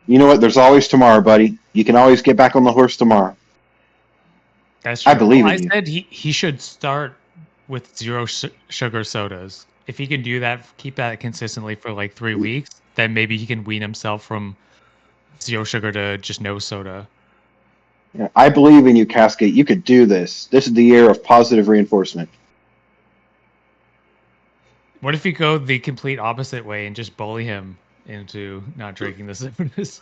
You know what? There's always tomorrow, buddy. You can always get back on the horse tomorrow. That's I true. Well, believe I in you. said he should start with zero sugar sodas. If he can do that, keep that consistently for 3 weeks, then maybe he can wean himself from zero sugar to just no soda. Yeah, I believe in you, Cascade. You could do this. This is the year of positive reinforcement. What if you go the complete opposite way and just bully him into not drinking the sodas?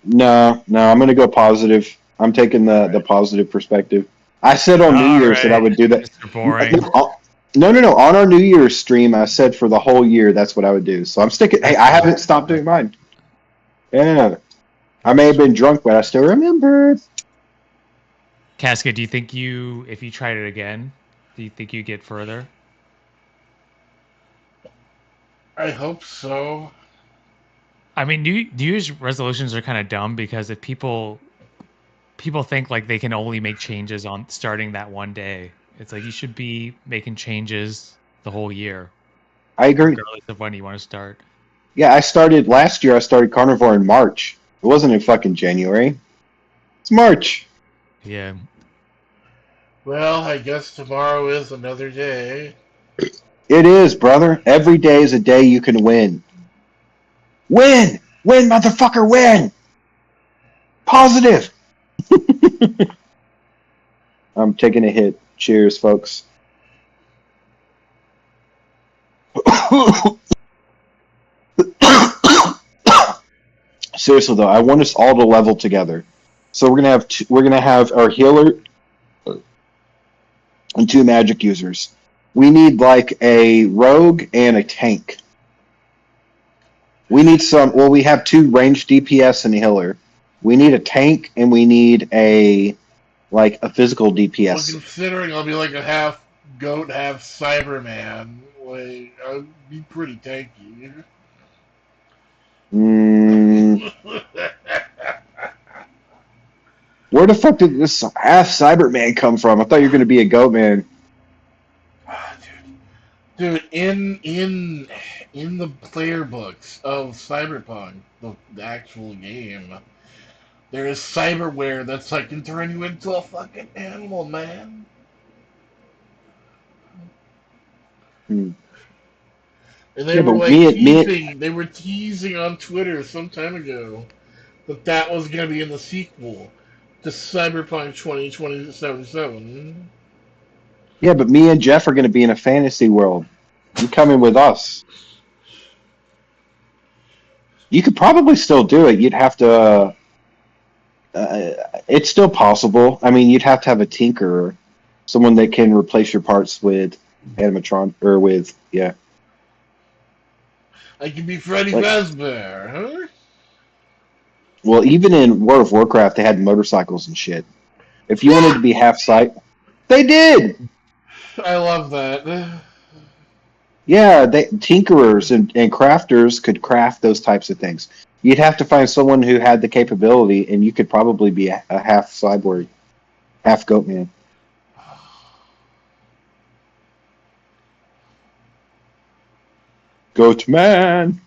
No, I'm going to go positive. I'm taking All the right. positive perspective. I said on New All Year's that I right, would do that. Mr. Boring. No. On our New Year's stream, I said for the whole year that's what I would do. So I'm sticking. Hey, That's I fair. haven't stopped doing mine. Yeah, I may have been drunk, but I still remember. Casca, do you think if you tried it again, do you think you get further? I hope so. I mean, New Year's resolutions are kind of dumb because if people think they can only make changes on starting that one day. It's like you should be making changes the whole year, I agree. regardless of when you want to start. Yeah, I started last year. I started carnivore in March. It wasn't in fucking January. It's March. Yeah. Well, I guess tomorrow is another day. It is, brother. Every day is a day you can win. Win, motherfucker, win. Positive. I'm taking a hit. Cheers, folks. Seriously though, I want us all to level together. So we're gonna have our healer and 2 magic users. We need like a rogue and a tank. We need some. Well, we have 2 ranged DPS and a healer. We need a tank and we need a physical Well, DPS. considering I'll be like a half goat, half Cyberman, like I'd be pretty tanky. Mm, where the fuck did this half Cyberman come from? I thought you were gonna be a goat man. Dude, in the player books of Cyberpunk, the actual game, there is cyberware that's like can turn you into a fucking animal, man. Hmm. And they Yeah, were but like teasing, they were teasing on Twitter some time ago that was gonna be in the sequel to Cyberpunk 2077. yeah, but me and Jeff are gonna be in a fantasy world. You come in with us. You could probably still do it. You'd have to. It's still possible. I mean, you'd have to have a tinkerer, someone that can replace your parts with animatron or with I could be Freddy like. Fazbear, huh? Well, even in World of Warcraft, they had motorcycles and shit. If you wanted to be half sight, they did. I love that. Yeah, tinkerers and crafters could craft those types of things. You'd have to find someone who had the capability, and you could probably be a half cyborg, half goat man. Goat man.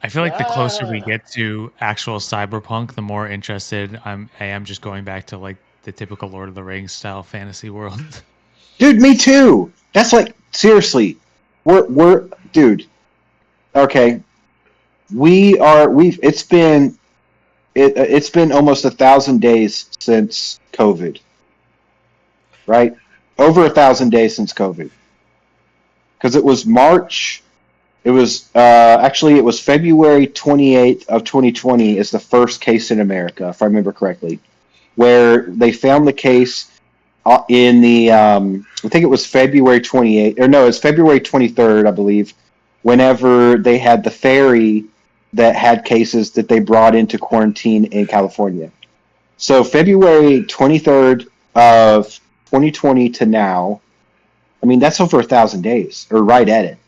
I feel like the closer we get to actual cyberpunk, the more interested I am just going back to like the typical Lord of the Rings style fantasy world. Dude, me too. That's like seriously. We're dude. Okay. It's been almost 1,000 days since COVID. Right? Over 1,000 days since COVID. Because it was March. It was it was February 28th of 2020 is the first case in America, if I remember correctly, where they found the case in the I think it was February 28th, or no, it's February 23rd, I believe, whenever they had the ferry that had cases that they brought into quarantine in California. So February 23rd of 2020 to now, I mean, that's over 1,000 days, or right at it.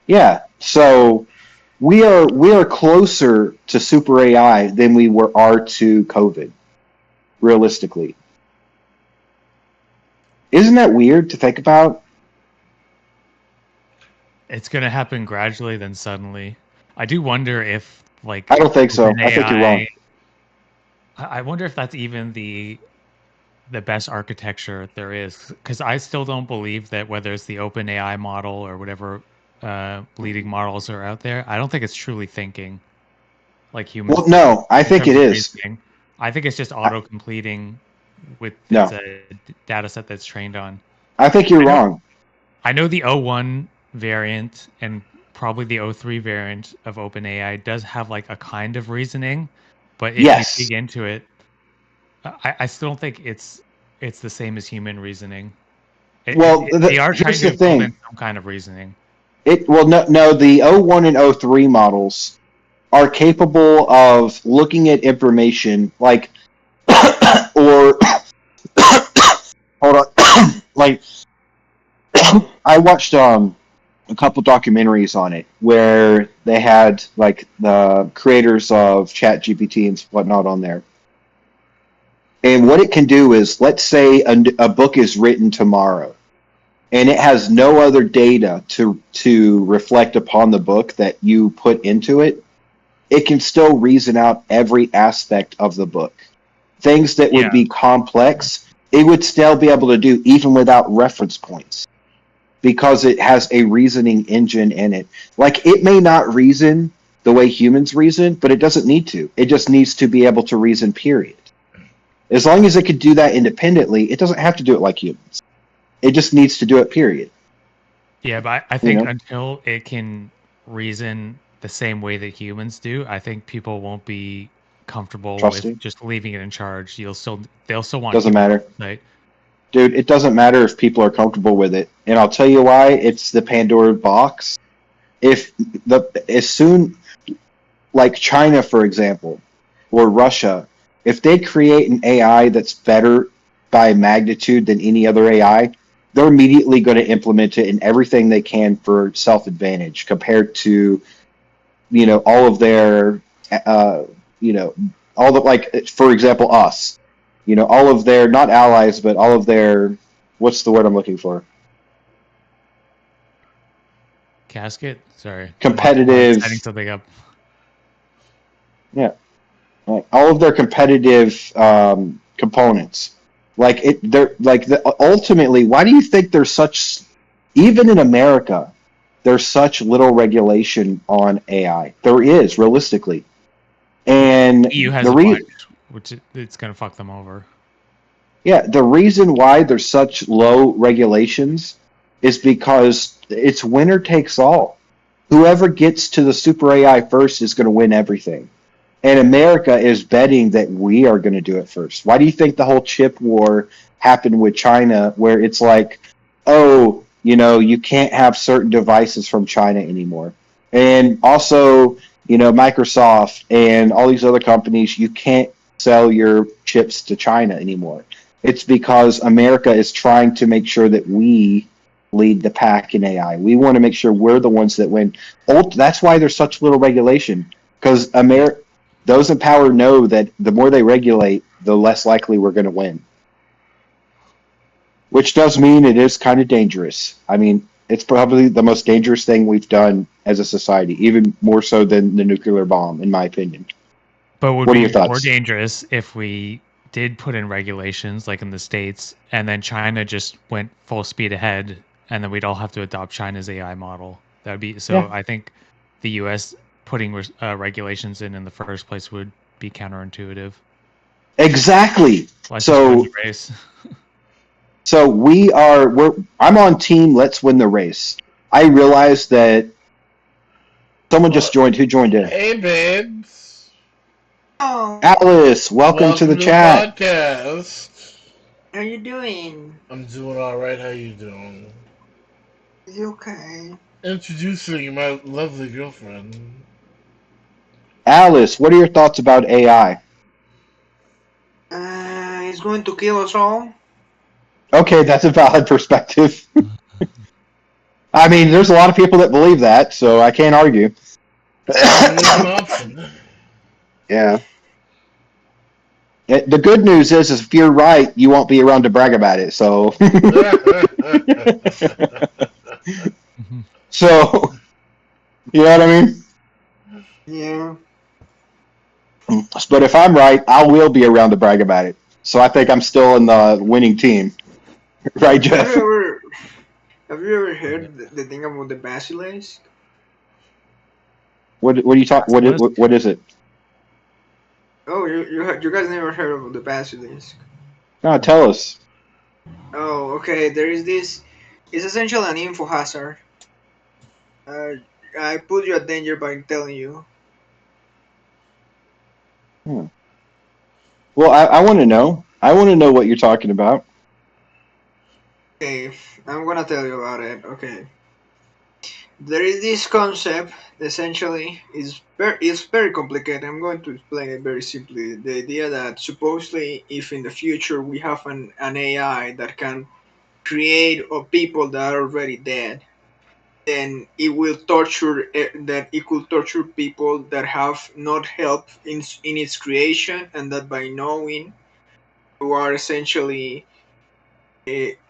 Yeah, so we are closer to super AI than we are to COVID, realistically. Isn't that weird to think about? It's going to happen gradually, then suddenly. I do wonder if, like, I don't think so. I think you're wrong. I wonder if that's even the best architecture there is, because I still don't believe that whether it's the open AI model or whatever leading models are out there, I don't think it's truly thinking like humans. Well, no, I think it is. Reasoning. I think it's just auto-completing with No. a data set that's trained on. I think you're wrong. I know the 01 variant and probably the 03 variant of OpenAI does have like a kind of reasoning, but if you dig into it, I still don't think it's the same as human reasoning. They are trying to build in some kind of reasoning. No, the 01 and 03 models are capable of looking at information like or hold on like I watched a couple documentaries on it where they had like the creators of ChatGPT and whatnot on there. And what it can do is, let's say a book is written tomorrow and it has no other data to reflect upon the book that you put into it, it can still reason out every aspect of the book. Things that would be complex, it would still be able to do even without reference points because it has a reasoning engine in it. Like, it may not reason the way humans reason, but it doesn't need to. It just needs to be able to reason, period. As long as it could do that independently, it doesn't have to do it like humans. It just needs to do it, period. Yeah, but I think until it can reason the same way that humans do, I think people won't be comfortable with Trusting. just leaving it in charge. They'll still want Doesn't human matter. oversight. Dude, it doesn't matter if people are comfortable with it. And I'll tell you why. It's the Pandora box. As soon, like China, for example, or Russia, if they create an AI that's better by magnitude than any other AI, they're immediately going to implement it in everything they can for self-advantage compared to, all of their, you know, all the, like, for example, us, all of their, not allies, but all of their, what's the word I'm looking for? Casket? Sorry. I'm setting Competitive, something up. yeah, like all of their competitive components. Ultimately, why do you think there's such, even in America, there's such little regulation on AI? There is, realistically. And EU has the a re bunch, which it's going to fuck them over. yeah, the reason why there's such low regulations is because it's winner takes all. Whoever gets to the super AI first is going to win everything. And America is betting that we are going to do it first. Why do you think the whole chip war happened with China, where it's like, oh, you can't have certain devices from China anymore? And also, Microsoft and all these other companies, you can't sell your chips to China anymore. It's because America is trying to make sure that we lead the pack in AI. We want to make sure we're the ones that win. That's why there's such little regulation, because those in power know that the more they regulate, the less likely we're going to win. Which does mean it is kind of dangerous. I mean, it's probably the most dangerous thing we've done as a society, even more so than the nuclear bomb, in my opinion. But would What are your be more thoughts? dangerous if we did put in regulations like in the States and then China just went full speed ahead and then we'd all have to adopt China's AI model. That would be Yeah, so. I think the US putting regulations in the first place would be counterintuitive. exactly. Let's just win So, the race. so I'm on team. Let's win the race. I realize that someone Well, just joined. Who joined in? hey, babes. Oh, Alice, welcome to the Welcome to the chat. podcast. how you doing? I'm doing all right. How you doing? Is it okay? Introducing my lovely girlfriend. Alice, what are your thoughts about AI? It's going to kill us all. Okay, that's a valid perspective. I mean, there's a lot of people that believe that, so I can't argue. Always an option. Yeah. The good news is if you're right, you won't be around to brag about it. So, so you know what I mean. Yeah. But if I'm right, I will be around to brag about it. So I think I'm still in the winning team, right, Have you Jeff? ever have you ever heard the thing about the basilisk? What do you talk? Basilisk? What is it? Oh, you guys never heard of the basilisk? No, tell us. Oh, okay. There is this. It's essentially an info hazard. Uh, I put you at danger by telling you. Hmm. Well, I want to know. I want to know what you're talking about. Okay, I'm gonna tell you about it. Okay. There is this concept. Essentially, it's very complicated. I'm going to explain it very simply. The idea that supposedly, if in the future we have an AI that can create people that are already dead, then it will torture that it could torture people that have not helped in its creation, and that by knowing you are essentially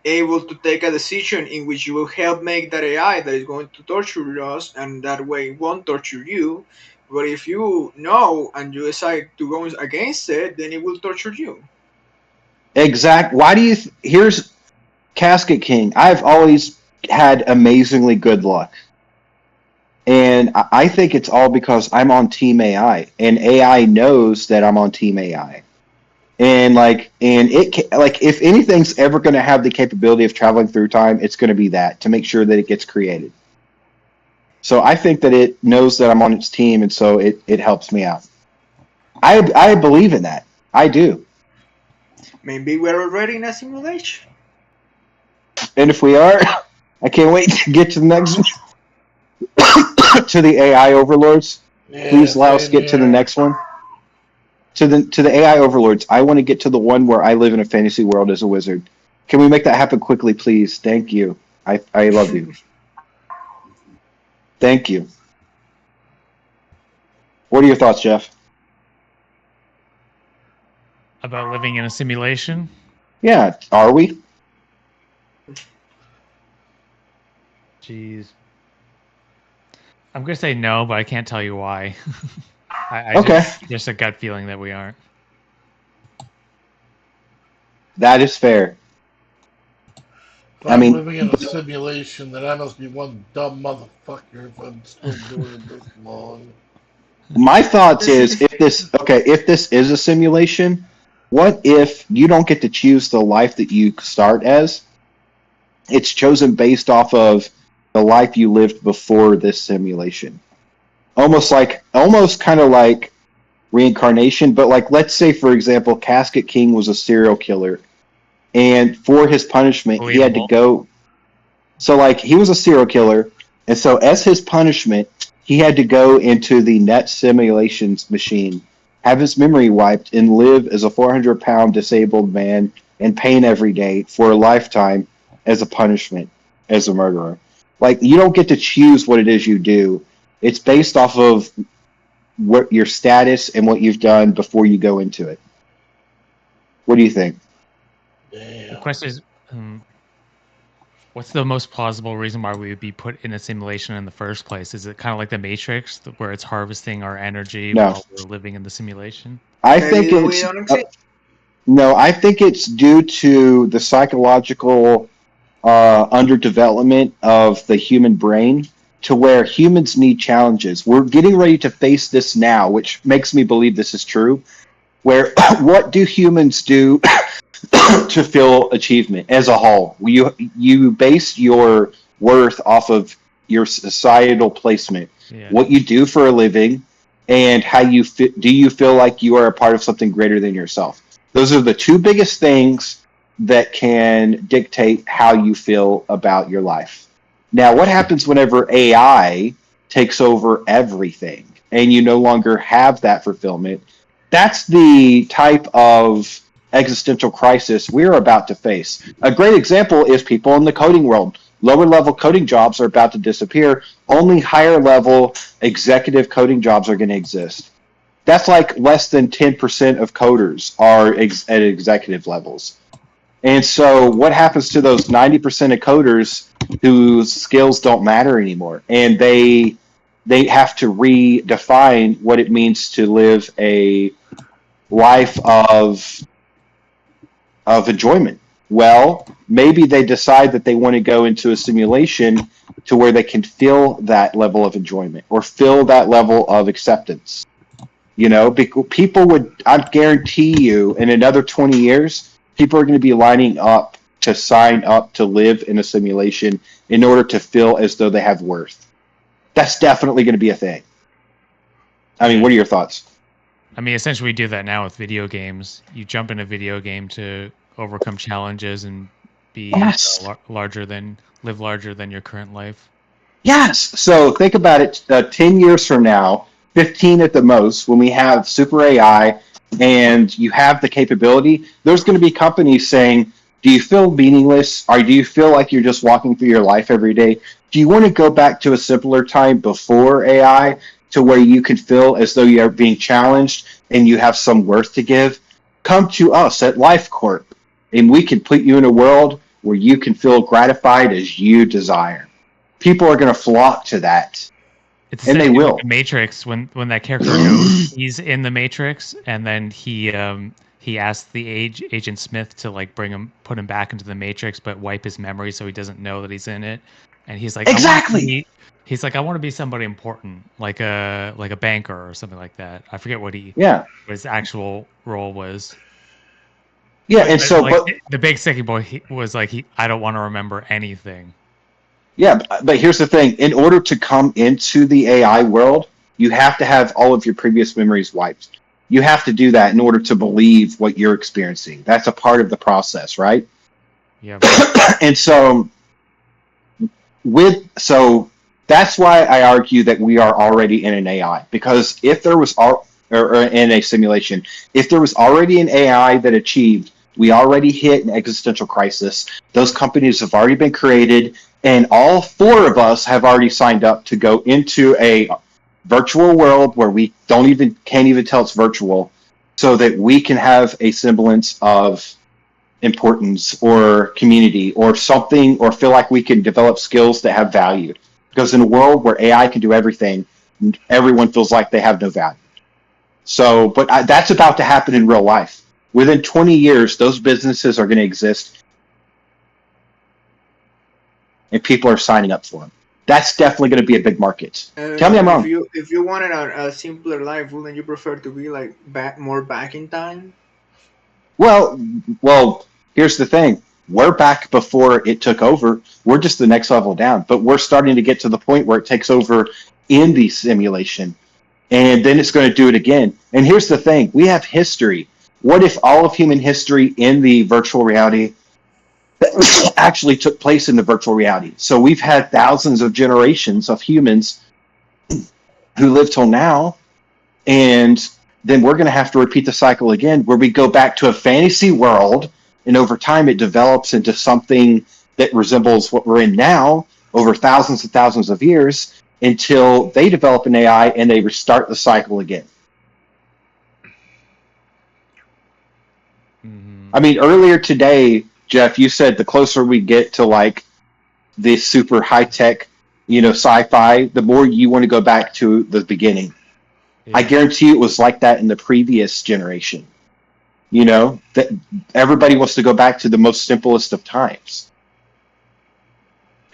able to take a decision in which you will help make that AI that is going to torture us, and that way it won't torture you. But if you know and you decide to go against it, then it will torture you. Exact. Why do you? Here's Casket King. I've always had amazingly good luck. And I think it's all because I'm on Team AI, and AI knows that I'm on Team AI. And if anything's ever going to have the capability of traveling through time, it's going to be that, to make sure that it gets created. So I think that it knows that I'm on its team, and so it helps me out. I believe in that. I do. Maybe we're already in a simulation. And if we are, I can't wait to get to the next to the AI overlords. Yeah, Please allow us to same get to the here. next one. To the AI overlords, I want to get to the one where I live in a fantasy world as a wizard. Can we make that happen quickly, please? Thank you. I love you. Thank you. What are your thoughts, Jeff? About living in a simulation? Yeah, are we? Jeez. I'm gonna say no, but I can't tell you why. I Okay, just a gut feeling that we aren't. that is fair. If I I'm mean, living in a simulation, then I must be one dumb motherfucker if I'm still doing it this long. my thoughts This is is if this is a simulation, what if you don't get to choose the life that you start as? It's chosen based off of the life you lived before this simulation. Almost kind of like reincarnation, but like let's say for example, Casket King was a serial killer, and for his punishment, he had to Believable. go. So like he was a serial killer, and so as his punishment, he had to go into the net simulations machine, have his memory wiped, and live as a 400-pound disabled man in pain every day for a lifetime as a punishment as a murderer. Like you don't get to choose what it is you do. It's based off of what your status and what you've done before you go into it. What do you think? The Damn. question is, what's the most plausible reason why we would be put in a simulation in the first place? Is it kind of like the Matrix, where it's harvesting our energy No, while we're living in the simulation? I maybe think we it's don't exist. no. I think it's due to the psychological underdevelopment of the human brain, to where humans need challenges. We're getting ready to face this now, which makes me believe this is true. Where what do humans do to feel achievement as a whole? You base your worth off of your societal placement, Yeah. what you do for a living, and how do you feel like you are a part of something greater than yourself. Those are the two biggest things that can dictate how you feel about your life. Now, what happens whenever AI takes over everything and you no longer have that fulfillment? That's the type of existential crisis we're about to face. A great example is people in the coding world. Lower level coding jobs are about to disappear. Only higher level executive coding jobs are going to exist. That's like less than 10% of coders are at executive levels. And so, what happens to those 90% of coders whose skills don't matter anymore? And they have to redefine what it means to live a life of enjoyment. Well, maybe they decide that they want to go into a simulation to where they can feel that level of enjoyment or feel that level of acceptance. You know, people would, I guarantee you, in another 20 years, people are going to be lining up to sign up to live in a simulation in order to feel as though they have worth. That's definitely going to be a thing. I mean, Yeah. what are your thoughts? I mean, essentially, we do that now with video games. You jump in a video game to overcome challenges and be Yes. live larger than your current life. Yes. So think about it 10 years from now, 15 at the most, when we have super AI and you have the capability, there's going to be companies saying, do you feel meaningless? Or do you feel like you're just walking through your life every day? Do you want to go back to a simpler time before AI to where you can feel as though you're being challenged and you have some worth to give? Come to us at Life Corp, and we can put you in a world where you can feel gratified as you desire. People are going to flock to that, It's and they essentially like will. the Matrix when that character knows he's in the Matrix, and then he asks the Agent Smith to like put him back into the Matrix, but wipe his memory so he doesn't know that he's in it. And he's like, Exactly. I want to be somebody important, like a banker or something like that. I forget what Yeah. his actual role was. Yeah, and But, so, like but the big sticky boy was like I don't want to remember anything. yeah, but here's the thing: in order to come into the AI world, you have to have all of your previous memories wiped. You have to do that in order to believe what you're experiencing. That's a part of the process, right? Yeah. And so so that's why I argue that we are already in an AI, because if there was or in a simulation, if there was already an AI that achieved, we already hit an existential crisis. Those companies have already been created, and all four of us have already signed up to go into a virtual world where we can't even tell it's virtual, so that we can have a semblance of importance or community or something, or feel like we can develop skills that have value. Because in a world where AI can do everything, everyone feels like they have no value. So, but that's about to happen in real life. Within 20 years, those businesses are going to exist and people are signing up for them. That's definitely going to be a big market. Tell me I'm If wrong. you wanted a simpler life, wouldn't you prefer to be like back in time? Well, well, here's the thing. We're back before it took over. We're just the next level down, but we're starting to get to the point where it takes over in the simulation, and then it's going to do it again. And here's the thing: we have history. What if all of human history in the virtual reality actually took place in the virtual reality? So we've had thousands of generations of humans who live till now, and then we're going to have to repeat the cycle again, where we go back to a fantasy world, and over time it develops into something that resembles what we're in now over thousands and thousands of years, until they develop an AI and they restart the cycle again. Mm-hmm. I mean, earlier today, Jeff, you said the closer we get to like this super high tech, sci-fi, the more you want to go back to the beginning. I Yeah. guarantee it was like that in the previous generation. That everybody wants to go back to the most simplest of times.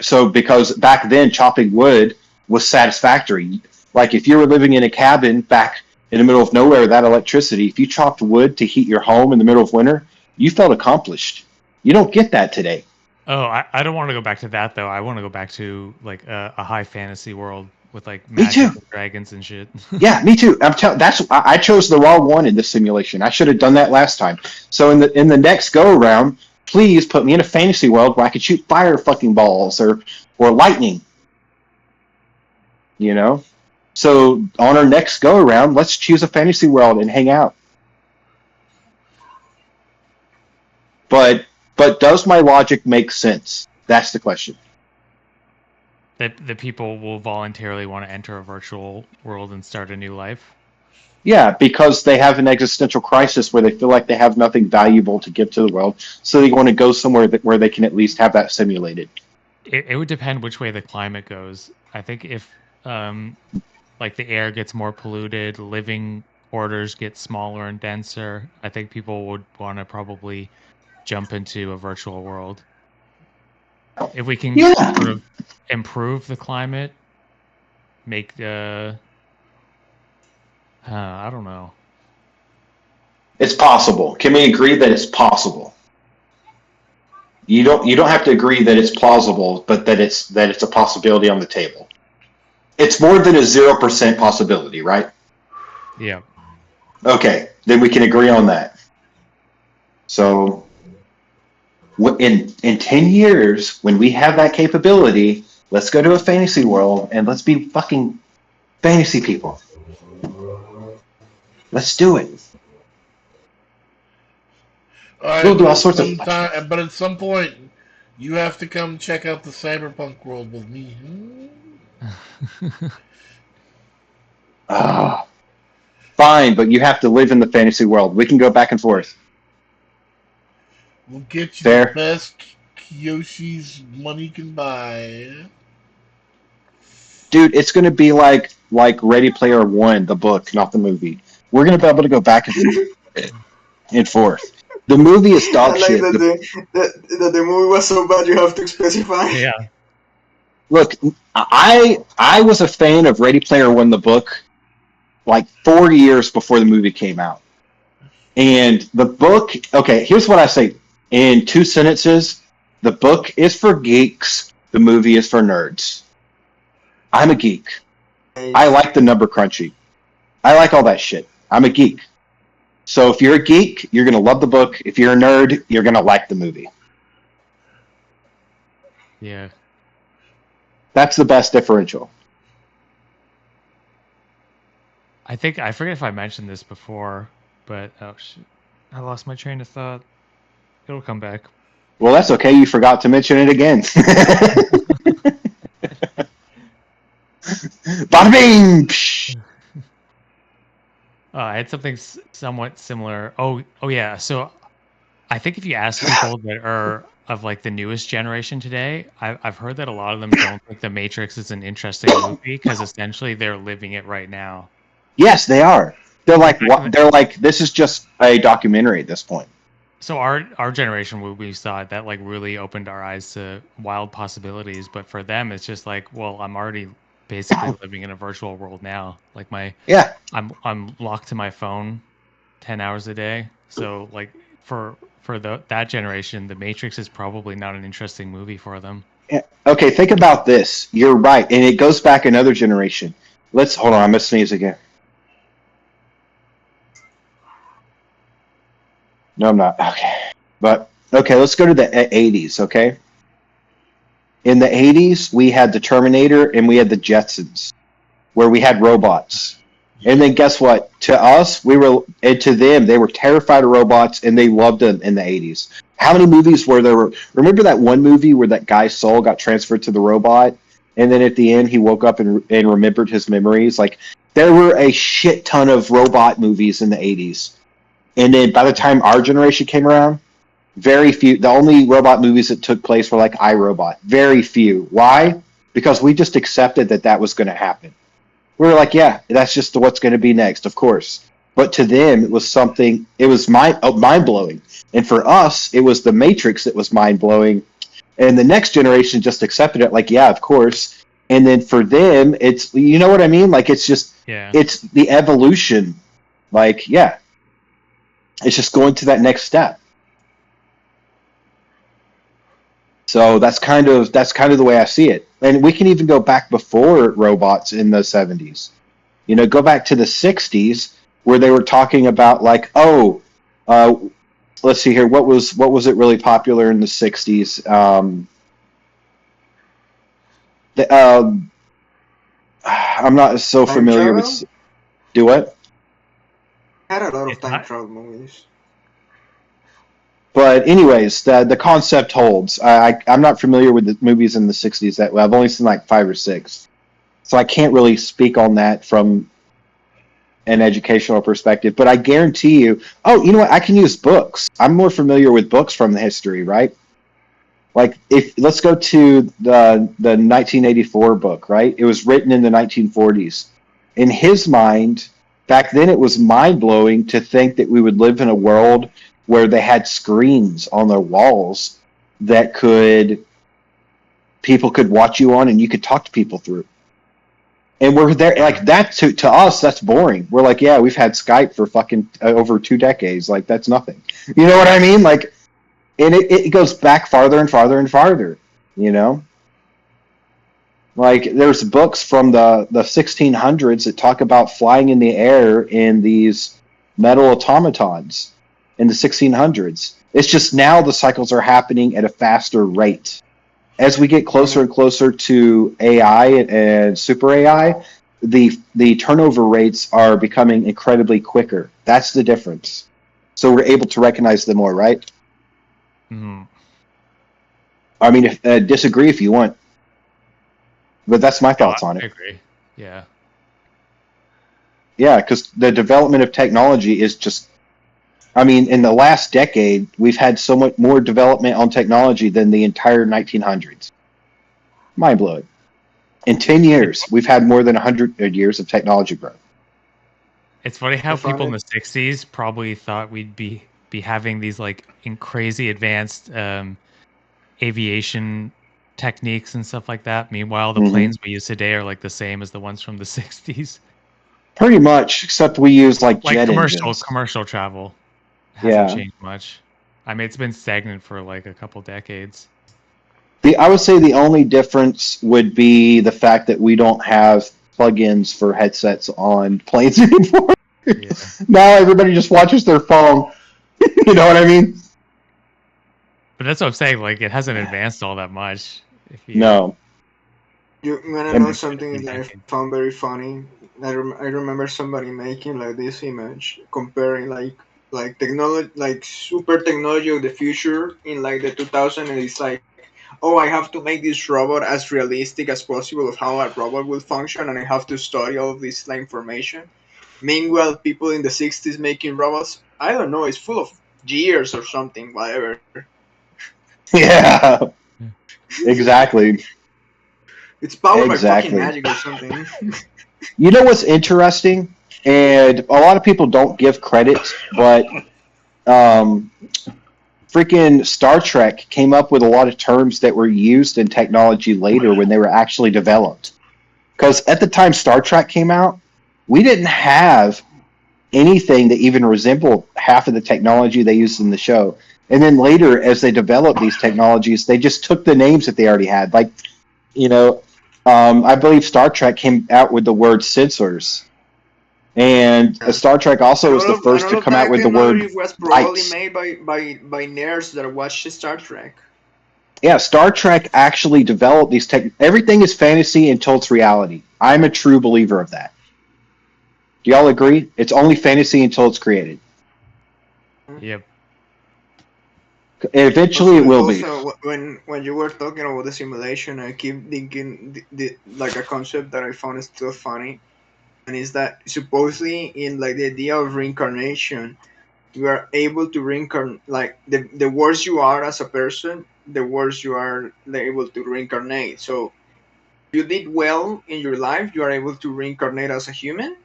So because back then chopping wood was satisfactory. Like if you were living in a cabin back in the middle of nowhere without electricity, if you chopped wood to heat your home in the middle of winter, you felt accomplished. You don't get that today. Oh, I don't want to go back to that though. I want to go back to like a high fantasy world with like Me too. magic and dragons and shit. Yeah, me too. I chose the wrong one in this simulation. I should have done that last time. So in the next go around, please put me in a fantasy world where I could shoot fire fucking balls or lightning. You know? So on our next go around, let's choose a fantasy world and hang out. But does my logic make sense? That's the question. That the people will voluntarily want to enter a virtual world and start a new life. Yeah, because they have an existential crisis where they feel like they have nothing valuable to give to the world, so they want to go somewhere where they can at least have that simulated. It would depend which way the climate goes. I think if like the air gets more polluted, living quarters get smaller and denser, I think people would want to probably jump into a virtual world. If we can Yeah, sort of improve the climate, make the I don't know. it's possible. Can we agree that it's possible? You don't have to agree that it's plausible, but that it's a possibility on the table. It's more than a 0% possibility, right? Yeah. Okay, then we can agree on that. So in 10 years, when we have that capability, let's go to a fantasy world and let's be fucking fantasy people. Let's do it. All right, We'll do all sorts of. but at some point, you have to come check out the cyberpunk world with me. Ah, fine, but you have to live in the fantasy world. We can go back and forth. We'll get you the Fair? best Yoshi's money can buy. Dude, it's going to be like Ready Player One, the book, not the movie. We're going to be able to go back and forth. The movie is I dog like shit. that the movie was so bad you have to specify. Yeah. Look, I was a fan of Ready Player One, the book, like 4 years before the movie came out. And the book, okay, here's what I say in 2 sentences. The book is for geeks. The movie is for nerds. I'm a geek. I like the number crunchy. I like all that shit. I'm a geek. So if you're a geek, you're going to love the book. If you're a nerd, you're going to like the movie. Yeah. That's the best differential. I forget if I mentioned this before, but oh shit, I lost my train of thought. It'll come back. Well, that's okay. You forgot to mention it again. Bada bing! I had something somewhat similar. Oh yeah. So I think if you ask people that are of like the newest generation today, I've heard that a lot of them don't think The Matrix is an interesting movie because essentially they're living it right now. Yes, they are. They're like, Back in what? They're like, this is just a documentary at this point. So our generation, when we saw it, that like really opened our eyes to wild possibilities. But for them, it's just like, well, I'm already basically living in a virtual world now. Like Yeah. I'm locked to my phone 10 hours a day. So like for that generation, The Matrix is probably not an interesting movie for them. Yeah. Okay, think about this. You're right, and it goes back another generation. Let's hold on. I'm gonna sneeze again. No, I'm not. Okay, but okay, let's go to the 80s. Okay, in the 80s, we had the Terminator and we had the Jetsons, where we had robots. And then guess what? To us, and to them, they were terrified of robots and they loved them in the 80s. How many movies were there? Remember that one movie where that guy's soul got transferred to the robot? And then at the end, he woke up and remembered his memories? Like, there were a shit ton of robot movies in the 80s. And then by the time our generation came around, very few. The only robot movies that took place were like iRobot. Very few. Why? Because we just accepted that was going to happen. We were like, yeah, that's just what's going to be next, of course. But to them, it was something. It was mind blowing, and for us, it was the Matrix that was mind blowing, and the next generation just accepted it, like, yeah, of course. And then for them, it's, you know what I mean? Like, it's just, it's the evolution. Like, yeah, it's just going to that next step. So that's kind of the way I see it. And we can even go back before robots in the 70s. You know, go back to the 60s where they were talking about like, let's see here, what was it really popular in the 60s? I'm not so familiar with. Do what? I had a lot of time travel movies. But anyways, the concept holds. I'm not familiar with the movies in the 60s that I've only seen like 5 or 6. So I can't really speak on that from an educational perspective. But I guarantee you, you know what? I can use books. I'm more familiar with books from the history, right? Like, let's go to the 1984 book, right? It was written in the 1940s. In his mind, back then it was mind-blowing to think that we would live in a world where they had screens on their walls that people could watch you on and you could talk to people through. And we're there, like, that to us, that's boring. We're like, yeah, we've had Skype for fucking over 2 decades. Like, that's nothing. You know what I mean? Like, and it goes back farther and farther and farther, you know? Like, there's books from the 1600s that talk about flying in the air in these metal automatons in the 1600s. It's just now the cycles are happening at a faster rate. As we get closer and closer to AI and super AI, the turnover rates are becoming incredibly quicker. That's the difference. So we're able to recognize them more, right? Mm-hmm. I mean, disagree if you want. But that's my thoughts on it. I agree. Yeah. Yeah, because the development of technology is just, I mean, in the last decade, we've had so much more development on technology than the entire 1900s. Mind-blowing. In 10 years, we've had more than 100 years of technology growth. It's funny how people in the 60s probably thought we'd be having these like crazy advanced aviation techniques and stuff like that. Meanwhile, the planes we use today are like the same as the ones from the 60s. Pretty much, except we use like jet commercial engines. Commercial travel. hasn't Yeah. changed much. I mean, it's been stagnant for like a couple decades. I would say the only difference would be the fact that we don't have plugins for headsets on planes anymore. Yeah. Now everybody just watches their phone. You know what I mean? But that's what I'm saying. Like, it hasn't advanced all that much. If you No. You wanna know And something that I decades. found very funny? I remember somebody making like this image comparing like technology, like super technology of the future in like the 2000, and it's like, oh, I have to make this robot as realistic as possible of how a robot will function, and I have to study all of this like, information. Meanwhile, people in the 60s making robots, I don't know, it's full of gears or something, whatever. yeah, exactly. It's powered by fucking Exactly. magic or something. You know what's interesting? And a lot of people don't give credit, but um, freaking Star Trek came up with a lot of terms that were used in technology later when they were actually developed. Because at the time Star Trek came out, we didn't have anything that even resembled half of the technology they used in the show. And then later, as they developed these technologies, they just took the names that they already had. Like, you know, I believe Star Trek came out with the word sensors. And Yeah. Star Trek And also was all the of and first all to of come out that with the word technology was probably bytes. made by nerds that watched Star Trek. Yeah, Star Trek actually developed these tech. Everything is fantasy until it's reality. I'm a true believer of that. Do y'all agree? It's only fantasy until it's created. Yep. Eventually, it Also, will be. also when you were talking about the simulation, I keep thinking like a concept that I found still funny, and is that supposedly in like the idea of reincarnation, you are able to reincarnate. Like the worse you are as a person, the worse you are able to reincarnate. So if you did well in your life, you are able to reincarnate as a human.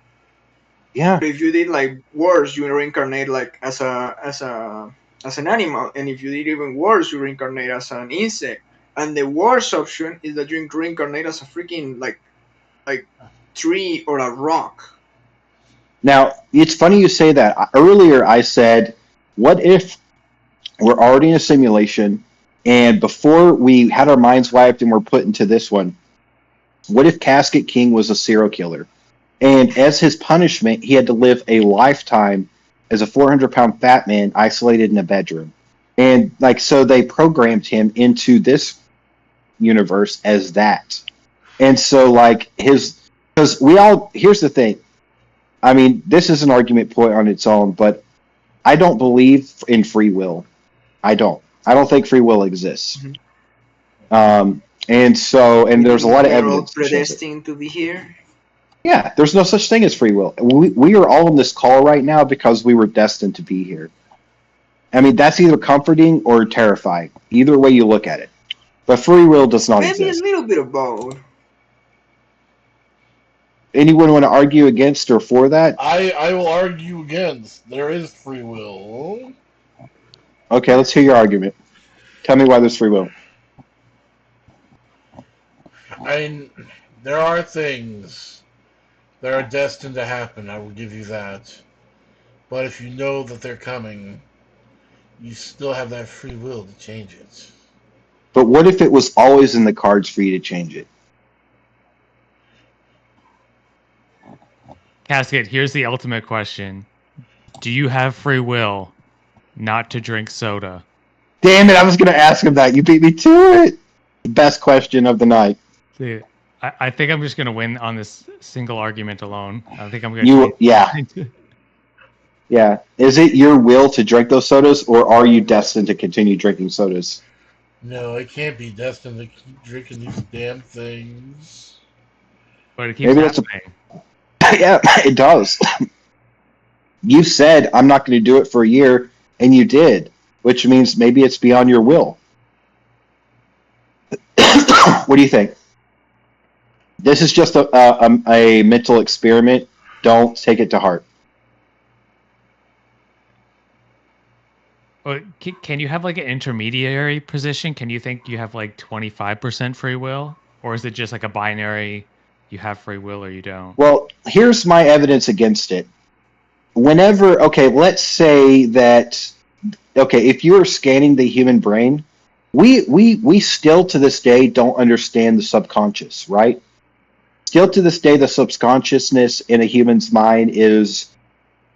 Yeah. But if you did like worse, you reincarnate like as an animal, and if you did even worse, you reincarnate as an insect. And the worst option is that you reincarnate as a freaking like tree or a rock. Now, it's funny you say that. Earlier, I said, what if we're already in a simulation and before we had our minds wiped and we're put into this one, what if Casket King was a serial killer? And as his punishment, he had to live a lifetime as a 400-pound fat man isolated in a bedroom. And like, so they programmed him into this universe as that. And so, like, because here's the thing. I mean, this is an argument point on its own, but I don't believe in free will. I don't. I don't think free will exists. Mhm. And so, and You there's a think lot of we are all evidence that shows it. predestined to be here? Yeah, there's no such thing as free will. We are all in this call right now because we were destined to be here. I mean, that's either comforting or terrifying. Either way you look at it. But free will does not Maybe a exist. little bit of both. Anyone want to argue against or for that? I will argue against. There is free will. Okay, let's hear your argument. Tell me why there's free will. I mean, there are things that are destined to happen. I will give you that. But if you know that they're coming, you still have that free will to change it. But what if it was always in the cards for you to change it? Casket, here's the ultimate question. Do you have free will not to drink soda? Damn it, I was going to ask him that. You beat me to it. Best question of the night. See, I think I'm just going to win on this single argument alone. I think I'm going to You, yeah, change. yeah. Is it your will to drink those sodas, or are you destined to continue drinking sodas? No, I can't be destined to keep drinking these damn things. But it keeps Maybe that's a happening. yeah. It does. You said I'm not going to do it for a year, and you did, which means maybe it's beyond your will. What do you think? This is just a mental experiment. Don't take it to heart. But can you have like an intermediary position? Can you think you have like 25% free will? Or is it just like a binary, you have free will or you don't? Well, here's my evidence against it. whenever, okay, let's say that, okay, if you are scanning the human brain, we still to this day don't understand the subconscious, right? Still to this day, the subconsciousness in a human's mind is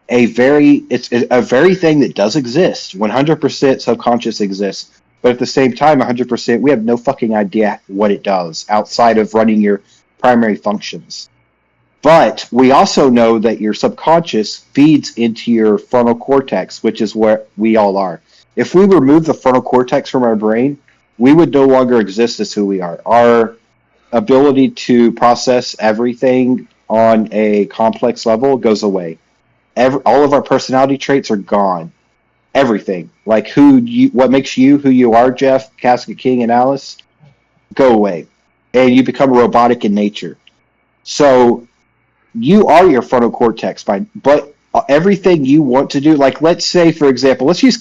it's a very thing that does exist. 100% subconscious exists, but at the same time, 100% we have no fucking idea what it does outside of running your primary functions. But we also know that your subconscious feeds into your frontal cortex, which is where we all are. If we remove the frontal cortex from our brain, we would no longer exist as who we are. Our ability to process everything on a complex level goes away. All of our personality traits are gone. Everything, like what makes you who you are, Jeff, Casketking, and Alice, go away, and you become robotic in nature. So you are your frontal cortex mind, but everything you want to do, like let's say, for example, let's use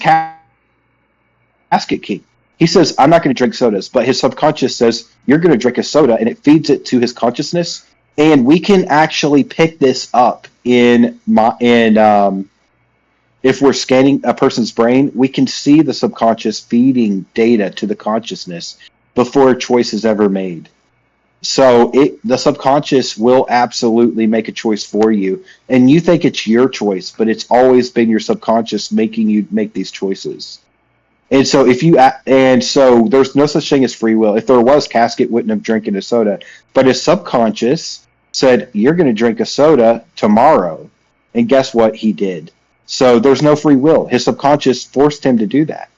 Casketking. He says, I'm not going to drink sodas, but his subconscious says, you're going to drink a soda, and it feeds it to his consciousness. And we can actually pick this up if we're scanning a person's brain, we can see the subconscious feeding data to the consciousness before a choice is ever made. So the subconscious will absolutely make a choice for you, and you think it's your choice, but it's always been your subconscious making you make these choices. And so there's no such thing as free will. If there was, Casket wouldn't have drinking a soda. But his subconscious said, you're going to drink a soda tomorrow. And guess what? He did. So there's no free will. His subconscious forced him to do that.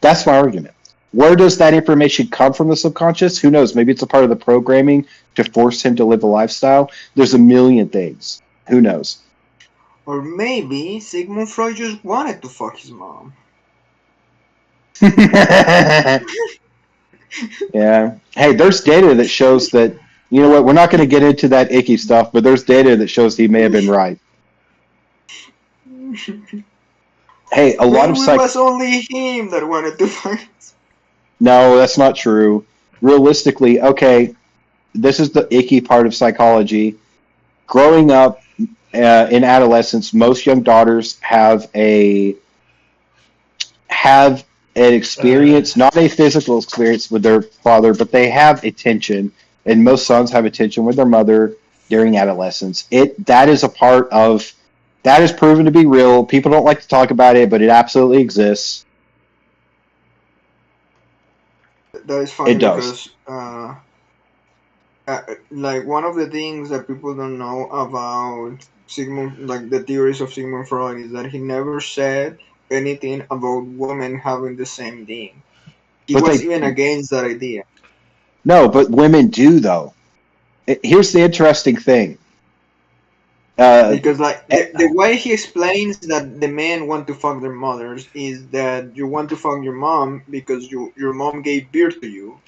That's my argument. Where does that information come from, the subconscious? Who knows? Maybe it's a part of the programming to force him to live a lifestyle. There's a million things. Who knows? Or maybe Sigmund Freud just wanted to fuck his mom. Yeah. Hey, there's data that shows that, you know what, we're not going to get into that icky stuff, but there's data that shows he may have been right. Hey, a lot of Maybe it was only him that wanted to fuck. No, that's not true. Realistically, okay, this is the icky part of psychology. Growing up in adolescence, most young daughters have an experience, not a physical experience with their father, but they have attention, and most sons have attention with their mother during adolescence. That is proven to be real. People don't like to talk about it, but it absolutely exists. That is funny It does. because like one of the things that people don't know about Sigmund, like the theories of Sigmund Freud, is that he never said anything about women having the same thing. He was even against that idea. No, but women do, though. Here's the interesting thing. Because like the way he explains that the men want to fuck their mothers is that you want to fuck your mom because your mom gave birth to you,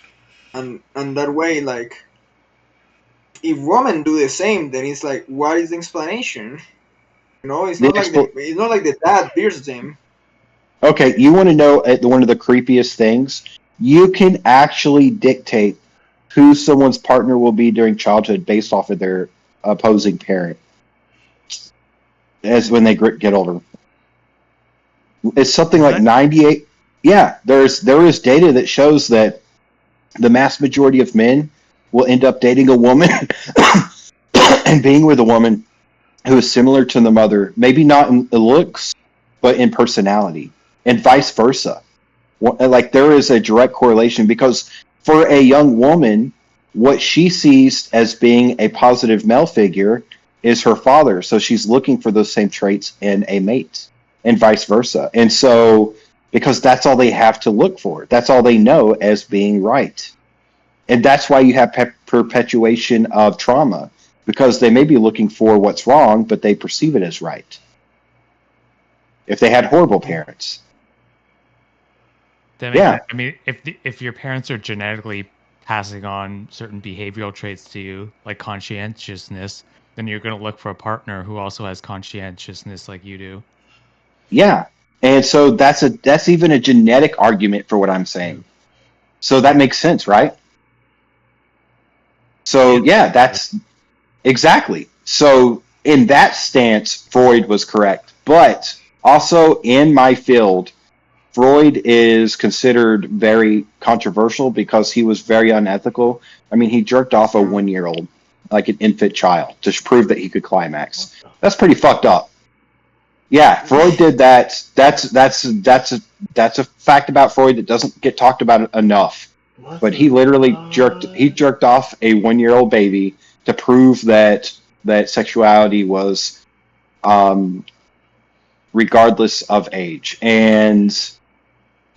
and that way, like, if women do the same, then it's like, what is the explanation? You know, it's not like the dad births them. Okay, you want to know one of the creepiest things? You can actually dictate who someone's partner will be during childhood based off of their opposing parent as when they get older. It's something like 98. Yeah, there is data that shows that the mass majority of men will end up dating a woman and being with a woman who is similar to the mother, maybe not in looks, but in personality, and vice versa. Like, there is a direct correlation, because for a young woman, what she sees as being a positive male figure is her father. So she's looking for those same traits in a mate, and vice versa. And so, because that's all they have to look for, that's all they know as being right. And that's why you have perpetuation of trauma, because they may be looking for what's wrong, but they perceive it as right. If they had horrible parents. I mean, if your parents are genetically passing on certain behavioral traits to you, like conscientiousness, then you're going to look for a partner who also has conscientiousness like you do. Yeah. And so that's even a genetic argument for what I'm saying. So that makes sense, right? So yeah, that's exactly. So in that stance, Freud was correct. But also in my field, Freud is considered very controversial because he was very unethical. I mean, he jerked off a 1 year old, like an infant child, to prove that he could What climax. the? That's pretty fucked up. Yeah, Freud did that. That's a fact about Freud that doesn't get talked about enough. What But the he fuck? jerked off a 1 year old baby to prove that sexuality was um, regardless of age, and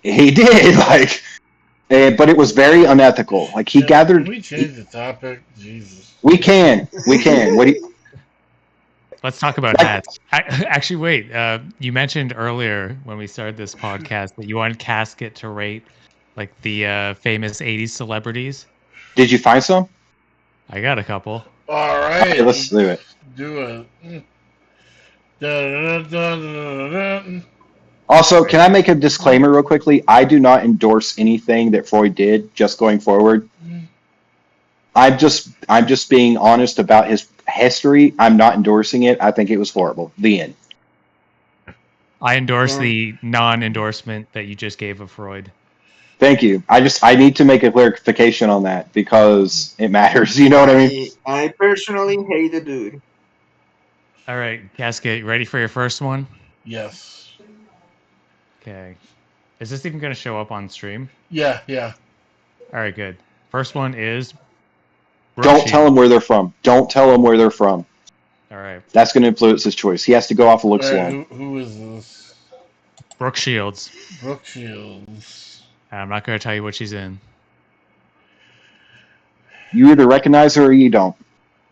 he did but it was very unethical. Like he Can gathered. we change the topic? Jesus. We can. What do you Let's talk about like? hats. Actually, wait. You mentioned earlier when we started this podcast that you wanted Casket to rate like the famous '80s celebrities. Did you find some? I got a couple. All Okay, right, let's do it. let's do it. Dun, dun, dun, dun, dun. Also, can I make a disclaimer real quickly? I do not endorse anything that Freud did. Just going forward, I'm just being honest about his history. I'm not endorsing it. I think it was horrible. The end. I endorse Yeah. the non-endorsement that you just gave of Freud. Thank you. I need to make a clarification on that because it matters. You know what I mean? I personally hate the dude. All right, Casket, you ready for your first one? Yes. Okay. Is this even going to show up on stream? Yeah, yeah. All right, good. First one is Don't tell him where they're from. Don't tell him where they're from. All right, That's going to influence his choice. He has to go off of looks All right, alone. who is this? Brooke Shields. Brooke Shields. I'm not going to tell you what she's in. You either recognize her or you don't.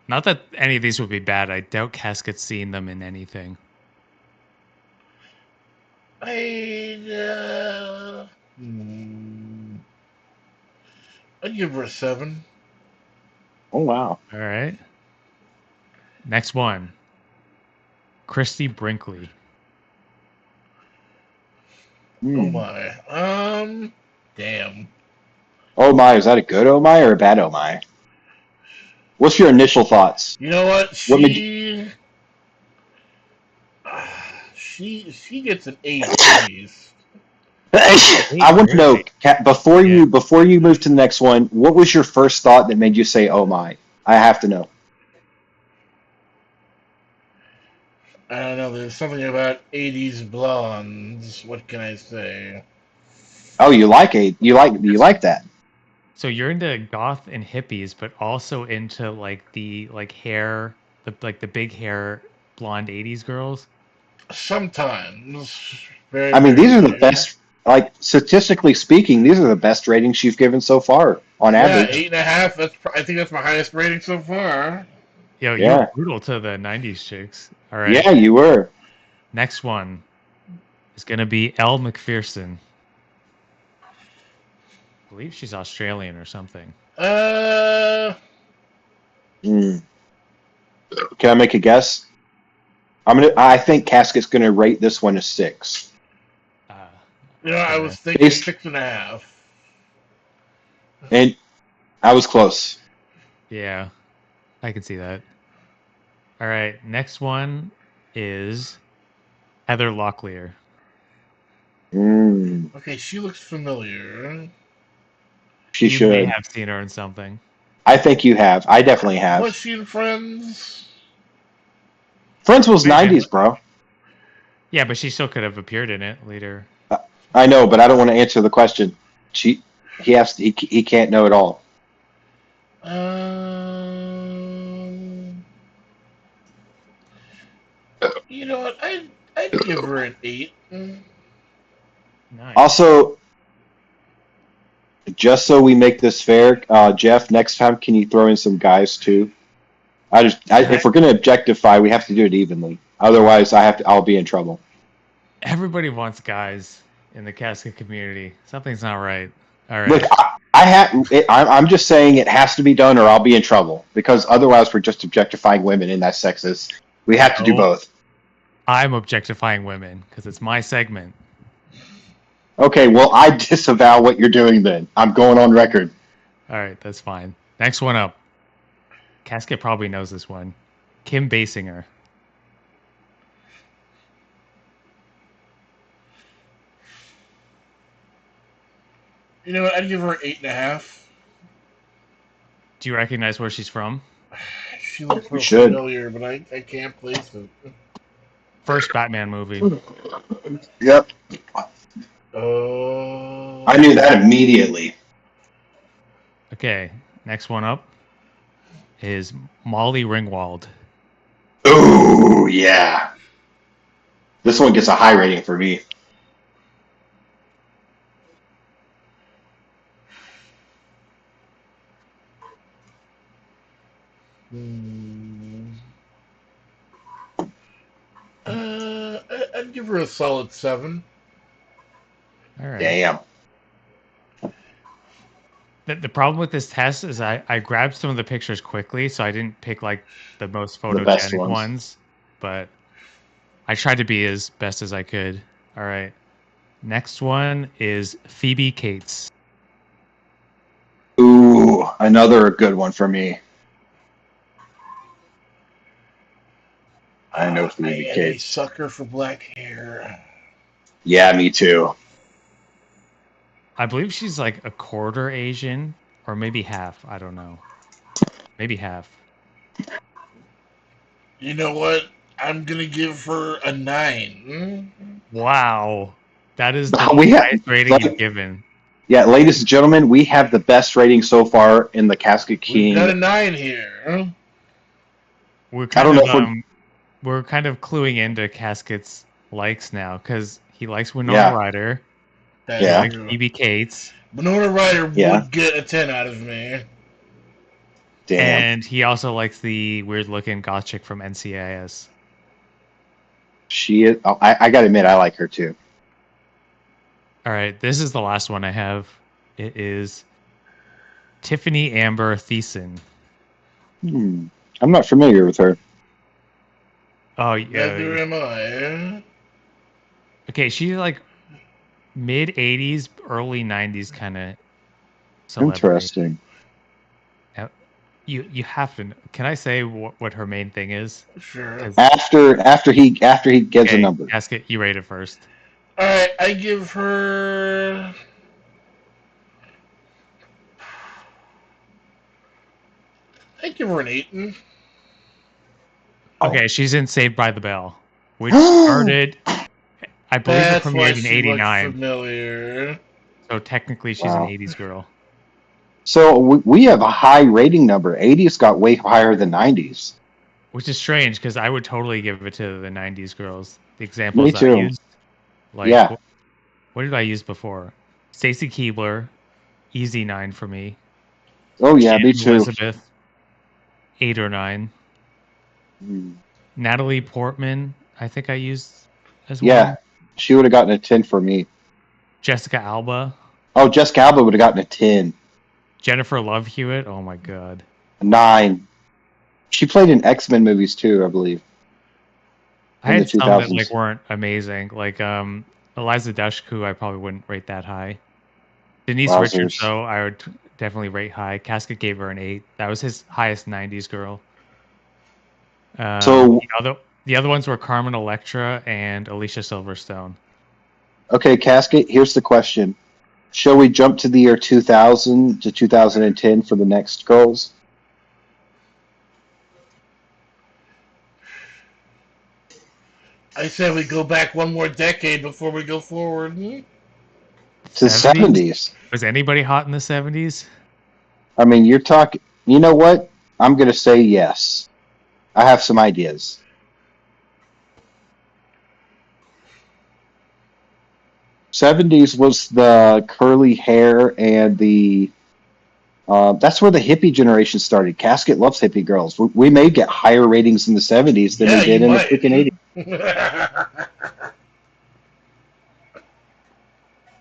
Not that any of these would be bad. I doubt Casket's seen them in anything. I'd give her a 7. Oh wow. All right. Next one. Christy Brinkley. Oh Hmm. my. Damn. Oh my, is that a good oh my or a bad oh my? What's your initial thoughts? You know what? What made you... She gets an 8 at least. I want to know before you move to the next one. What was your first thought that made you say oh my? I have to know. I don't know. There's something about 80s blondes. What can I say? Oh, you like that? So you're into goth and hippies, but also into like the hair, the big hair blonde '80s girls. Sometimes. Very, I mean, very these are the few. best. Like statistically speaking, these are the best ratings you've given so far on Yeah, average. 8.5. I think that's my highest rating so far. Yo, you Yeah. were brutal to the '90s chicks. All right. Yeah, you were. Next one is gonna be Elle Macpherson. I believe she's Australian or something. Mm. Can I make a guess? I think Casket's gonna rate this one a 6. I was thinking Based- 6.5. And I was close. Yeah, I can see that. All right, next one is Heather Locklear. Mm. Okay, she looks familiar. She You may should. have seen her in something. I think you have. I definitely have. Was she in Friends? Friends was Maybe. 90s, bro. Yeah, but she still could have appeared in it later. I know, but I don't want to answer the question. He can't know it all. You know what? I'd give her an 8. Nice. Also, just so we make this fair, Jeff, next time can you throw in some guys too? If we're gonna objectify, we have to do it evenly. Otherwise, I'll be in trouble. Everybody wants guys in the casket community. Something's not right. All right. Look, I'm just saying it has to be done, or I'll be in trouble because otherwise we're just objectifying women, and that's sexist. We have to do No. both. I'm objectifying women because it's my segment. Okay, well, I disavow what you're doing then. I'm going on record. All right, that's fine. Next one up. Casket probably knows this one. Kim Basinger. You know what? I'd give her 8.5. Do you recognize where she's from? She looked You real should. familiar, but I can't place it. First Batman movie. Yep. I Oh. knew that immediately. Okay, next one up is Molly Ringwald. Ooh, yeah. This one gets a high rating for me. Hmm. I'd give her a solid 7. All right. Damn. The problem with this test is I grabbed some of the pictures quickly, so I didn't pick like the most The best photogenic ones. ones, but I tried to be as best as I could. All right. Next one is Phoebe Cates. Ooh, another good one for me. I know I Phoebe am a Cates. sucker for black hair. Yeah, me too. I believe she's like a quarter Asian or maybe half. I don't know. Maybe half. You know what? I'm gonna give her a 9. Wow. That is the We have, highest rating you've like, given. yeah, ladies and gentlemen, we have the best rating so far in the Casket We've got King. a 9 here. We're I kind don't of know if we're, we're kind of cluing into Casket's likes now because he likes Winona yeah, Ryder. That He is yeah, likes true. Phoebe Cates. Winona Ryder yeah. would get a 10 out of me. Damn. And he also likes the weird looking goth chick from NCIS. She is, oh, I gotta admit, I like her too. All right, this is the last one I have. It is Tiffany Amber Thiessen. Hmm. I'm not familiar with her. Oh yeah. Neither am I. Okay, she's like mid 80s, early 90s kind of celebrity. Interesting. Now, you have to. Can I say what her main thing is? Sure. Because After he gives a okay, number. Casket, you rate it first. Alright, I give her. I give her an 8. Oh. Okay, she's in Saved by the Bell, which started. I believe it That's why premiered in she looked '89, familiar. so technically she's an Wow. '80s girl. So we have a high rating number. 80s got way higher than 90s. Which is strange because I would totally give it to the '90s girls. The Me examples I too. used, like Yeah. what did I use before? Stacy Keebler, easy 9 for me. Oh yeah, me Shannon too. Elizabeth, 8 or 9. Hmm. Natalie Portman, I think I used as Yeah, one. she would have gotten a 10 for me. Jessica Alba, Oh, Jessica Alba would have gotten a 10, Jennifer Love Hewitt. Oh my god. a 9. She played in X-Men movies too, I believe, I in the had some that like 2000s. weren't amazing, like Eliza Dushku. I probably wouldn't rate that high. Denise Richards, Wowzers. though, I would definitely rate high. Casket gave her an 8. That was his highest '90s girl. Um, So, the other the other ones were Carmen Electra and Alicia Silverstone. okay, Casket, here's the question. Shall we jump to the year 2000 to 2010 for the next girls? I said we go back one more decade before we go forward. To the '70s? 70s. Was anybody hot in the '70s? I mean, you're talking, you know what? I'm going to say yes. I have some ideas. 70s was the curly hair and the that's where the hippie generation started. Casket loves hippie girls. We may get higher ratings in the 70s than we Yeah, you did in the might. freaking 80s.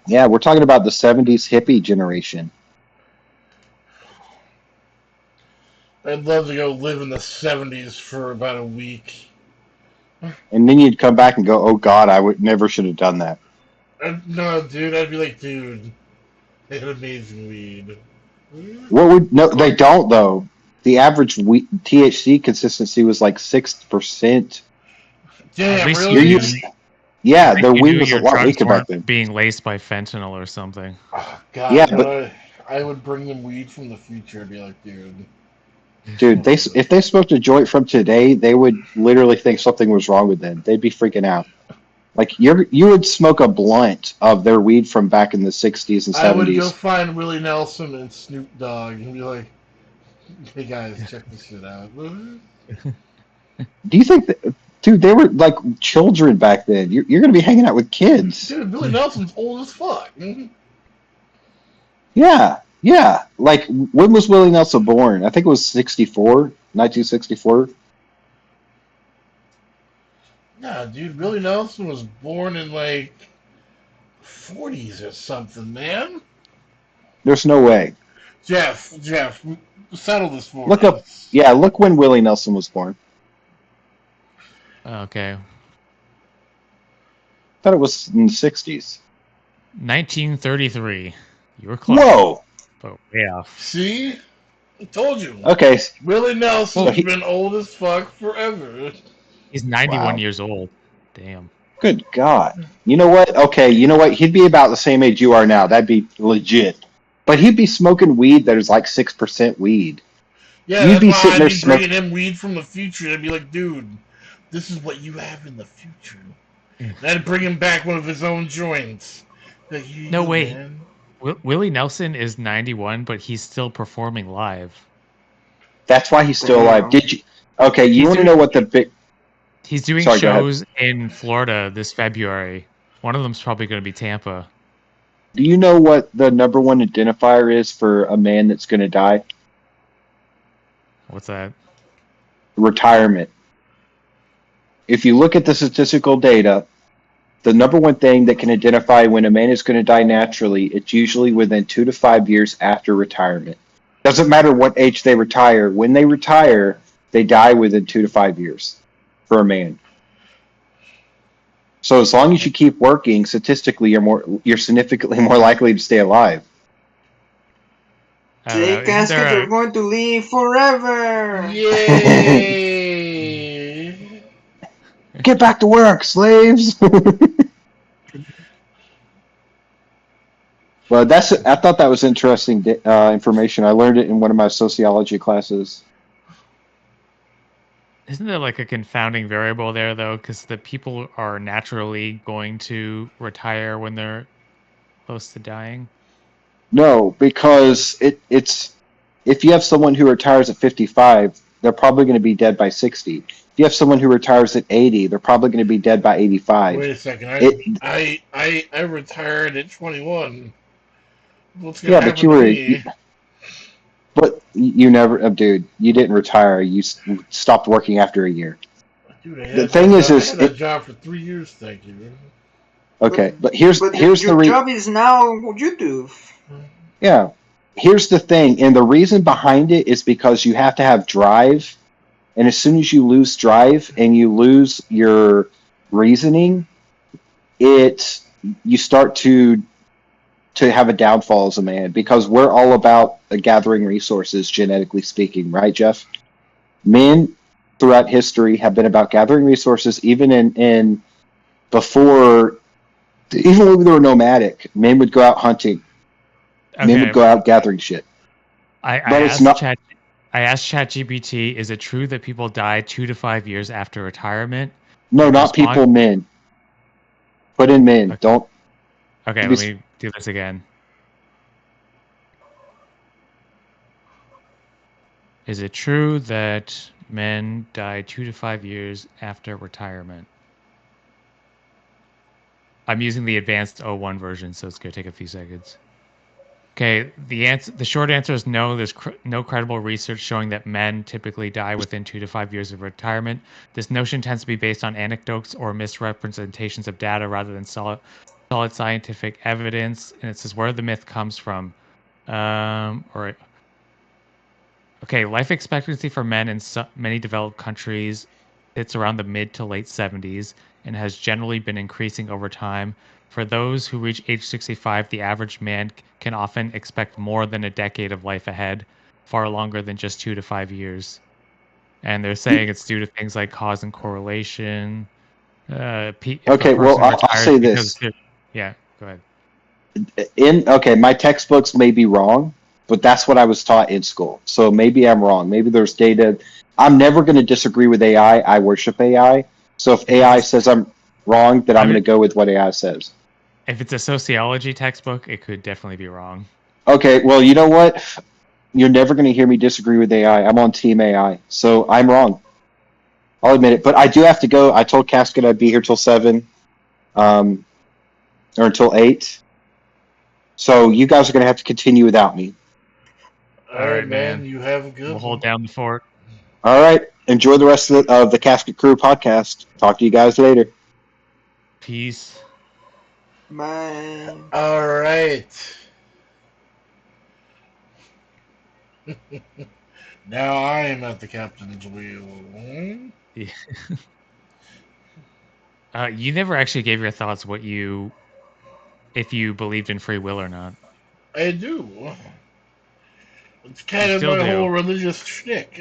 Yeah, we're talking about the 70s hippie generation. I'd love to go live in the 70s for about a week. And then you'd come back and go, "Oh God, I would never should have done that." No, dude, I'd be like, dude, they had amazing weed. What would no? They don't though. The average THC consistency was like 6%. At Damn, least You're you really? using knew. Yeah, Like their you weed knew was a your lot drugs weaker back weren't then. being laced by fentanyl or something. Oh, God, Yeah, you but know, I would bring them weed from the future and be like, dude, dude, if they smoked a joint from today, they would literally think something was wrong with them. They'd be freaking out. Like you would smoke a blunt of their weed from back in the '60s and I would go '70s. find Willie Nelson and Snoop Dogg and be like, hey guys, check this shit out. Do you think that, dude? They were like children back then. You're going to be hanging out with kids. Dude, Willie Nelson's old as fuck. Yeah, yeah. Like when was Willie Nelson born? I think it was 64, 1964. Nah, dude, Willie Nelson was born in like 40s or something, man. There's no way. Jeff, settle this for Look up. us. Yeah, look when Willie Nelson was born. Okay. Thought it was in the '60s. 1933. You were close, Whoa. but way off. See? I told you. Okay. Willie So Nelson's been old as fuck forever. He's 91 wow. years old. Damn. Good God. You know what? Okay, you know what? He'd be about the same age you are now. That'd be legit. But he'd be smoking weed that is like 6% weed. Yeah, You'd that's be why sitting I'd there be bringing smoking. him weed from the future. I'd be like, dude, this is what you have in the future. And I'd bring him back one of his own joints. Like, here you No, go, wait. man. Willie Nelson is 91, but he's still performing live. That's why he's still alive. Damn. Did you? Okay, you He's want to doing- know what the big. He's doing Sorry, go ahead. shows in Florida this February. One of them's probably going to be Tampa. Do you know what the number one identifier is for a man that's going to die? What's that? Retirement. If you look at the statistical data, the number one thing that can identify when a man is going to die naturally, it's usually within 2 to 5 years after retirement. Doesn't matter what age they retire. When they retire, they die within 2 to 5 years for a man. So as long as you keep working, statistically, you're significantly more likely to stay alive. I don't know. Jay Isn't Casket, there you're a, going to live forever. Yay! Get back to work, slaves. Well, I thought that was interesting information. I learned it in one of my sociology classes. isn't there like a confounding variable there though? Because the people are naturally going to retire when they're close to dying. No, because it's if you have someone who retires at 55, they're probably going to be dead by 60. If you have someone who retires at 80, they're probably going to be dead by 85. Wait a second. It, I retired at 21. What's gonna yeah, but happen to me? you never, dude, you didn't retire. You stopped working after a year. Dude, The thing is, I had that job for 3 years. Thank you. okay, but here's But the your job is now YouTube. yeah. Here's the thing, and the reason behind it is because you have to have drive, and as soon as you lose drive and you lose your reasoning, you start to have a downfall as a man because we're all about gathering resources, genetically speaking, right, Jeff? Men throughout history have been about gathering resources, even in before, even when they were nomadic, men would go out hunting. Men would go out gathering shit. I But it's asked not. I asked ChatGPT, is it true that people die 2 to 5 years after retirement? No, It not respond- people, men. Put in men. Okay. Don't. Okay, let me do this again. Is it true that men die 2 to 5 years after retirement? I'm using the advanced 01 version, so it's going to take a few seconds. Okay, the short answer is no. There's no credible research showing that men typically die within 2 to 5 years of retirement. This notion tends to be based on anecdotes or misrepresentations of data rather than solid scientific evidence. And it says where the myth comes from. Or okay, life expectancy for men in many developed countries, it's around the mid to late 70s and has generally been increasing over time. For those who reach age 65, the average man can often expect more than a decade of life ahead, far longer than just 2 to 5 years. And they're saying it's due to things like cause and correlation. If a Okay, well, person I'll retires say because this. yeah, go ahead. Okay, my textbooks may be wrong, but that's what I was taught in school. So maybe I'm wrong. Maybe there's data. I'm never going to disagree with AI. I worship AI. So if If AI it's, says I'm wrong, then I'm I going mean, to go with what AI says. if it's a sociology textbook, it could definitely be wrong. Okay, well, you know what? You're never going to hear me disagree with AI. I'm on team AI. So I'm wrong. I'll admit it. But I do have to go. I told Casket I'd be here till 7, um, or until 8. So you guys are going to have to continue without me. All All right, right, man. man. You have a We'll good hold one. down the fort. All right. Enjoy the rest of the Casket Crew podcast. Talk to you guys later. Peace. Bye. All right. Now I am at the captain's wheel. Yeah. You never actually gave your thoughts if you believed in free will or not. I do. It's You kind of still my do. whole religious shtick.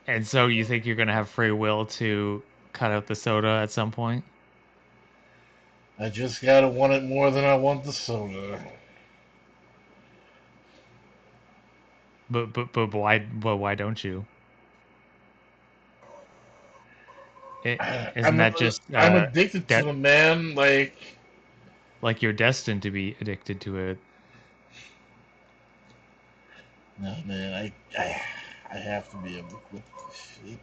And so you think you're going to have free will to cut out the soda at some point? I just gotta want it more than I want the soda. But why don't you? Isn't I'm that just I'm addicted to that the man. like you're destined to be addicted to it? No, man. I have to be able to quit this shit.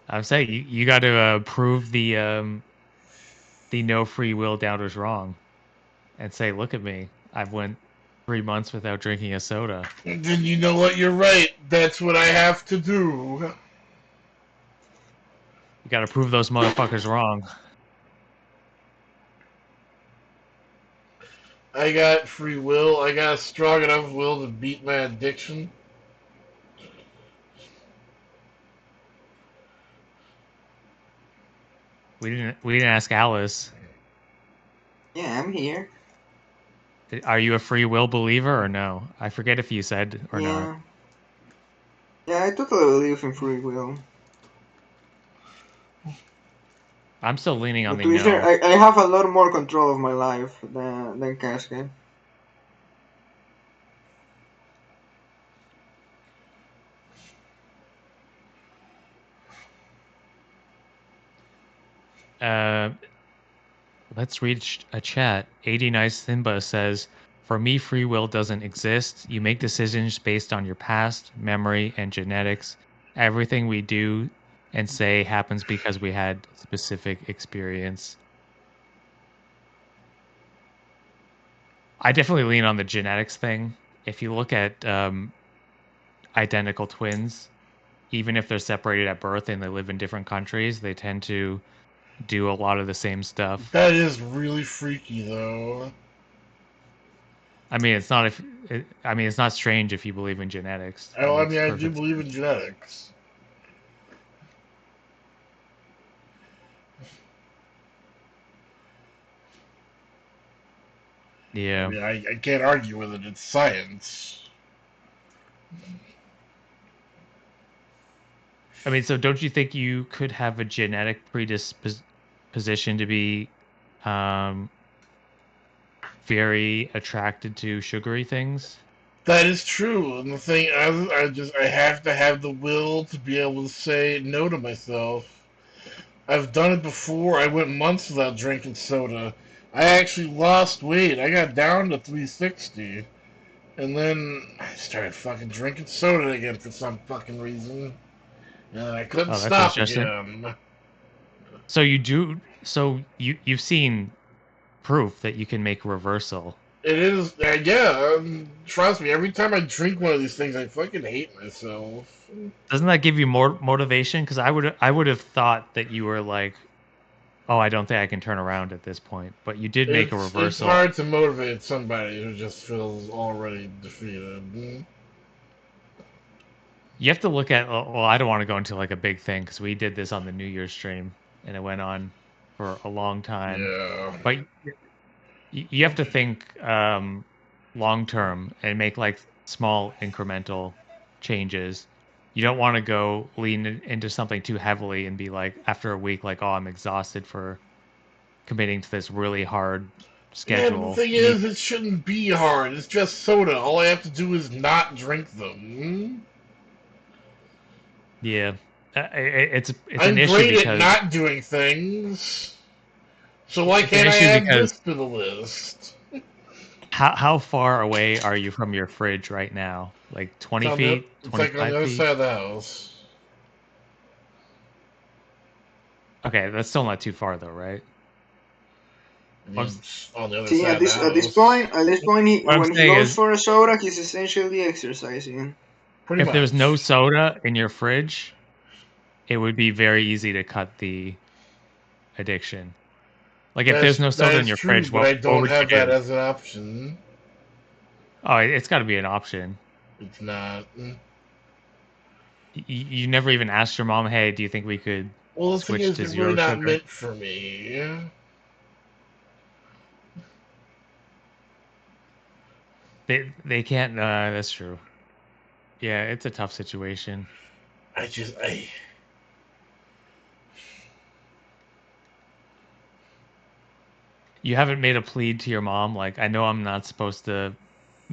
I'm saying you got to prove the no free will doubters wrong and say, look at me, I've went 3 months without drinking a soda. Then you know what? You're right. That's what I have to do. You got to prove those motherfuckers wrong. I got free will. I got a strong enough will to beat my addiction. We didn't ask Alice. Yeah, I'm here. Are you a free will believer or no? I forget if you said or not. Yeah. Yeah, I totally believe in free will. I'm still leaning on But the to be fair, no. I have a lot more control of my life than Casket. Uh, let's read a chat. 80 Nice Simba says, for me, free will doesn't exist. You make decisions based on your past, memory, and genetics. Everything we do and say happens because we had specific experience. I definitely lean on the genetics thing. If you look at identical twins, even if they're separated at birth and they live in different countries, they tend to do a lot of the same stuff. That is really freaky, though. I mean, it's not if I mean, it's not strange if you believe in genetics. That I makes mean, I do perfect believe in sense. genetics. I Yeah. mean, I can't argue with it. It's science. I mean, so don't you think you could have a genetic predisposition to be um, very attracted to sugary things? That is true. And the thing, I have to have the will to be able to say no to myself. I've done it before. I went months without drinking soda. I actually lost weight. I got down to 360. And then I started fucking drinking soda again for some fucking reason. And I couldn't Oh, that's stop interesting. again. So you do. So you've seen proof that you can make reversal. It is, yeah, trust me, every time I drink one of these things, I fucking hate myself. Doesn't that give you more motivation? Because I would have thought that you were like, oh, I don't think I can turn around at this point. But you did make a It's reversal. hard to motivate somebody who just feels already defeated. You have to look at. Well, I don't want to go into like a big thing because we did this on the New Year's stream and it went on for a long time. Yeah. But you have to think long term and make like small incremental changes. you don't want to go lean into something too heavily and be like after a week like, oh, I'm exhausted for committing to this really hard Yeah, but the schedule. thing You need is, it shouldn't be hard. It's just soda. All I have to do is not drink them. yeah. It's an I'm issue great at because not doing things. So why it's an can't I issue add because this to the list? how far away are you from your fridge right now? Like 20 feet, It's like on the 25 other feet? side of the house. Okay, that's still not too far though, right? I What mean, I'm, it's on the other See, side at of the house. this point, what I'm when he saying goes is for a soda, he's essentially exercising. Pretty if there's no much. soda in your fridge, it would be very easy to cut the addiction. Like if there's no That soda in is your true, fridge, but what I don't would you have that do? as an option. Oh, it's got to be an option. It's not. You never even asked your mom, "Hey, do you think we could Well, the thing switch is, to they're really zero not sugar?" meant for me. They can't. That's true. Yeah, it's a tough situation. I You haven't made a plea to your mom, like, I know I'm not supposed to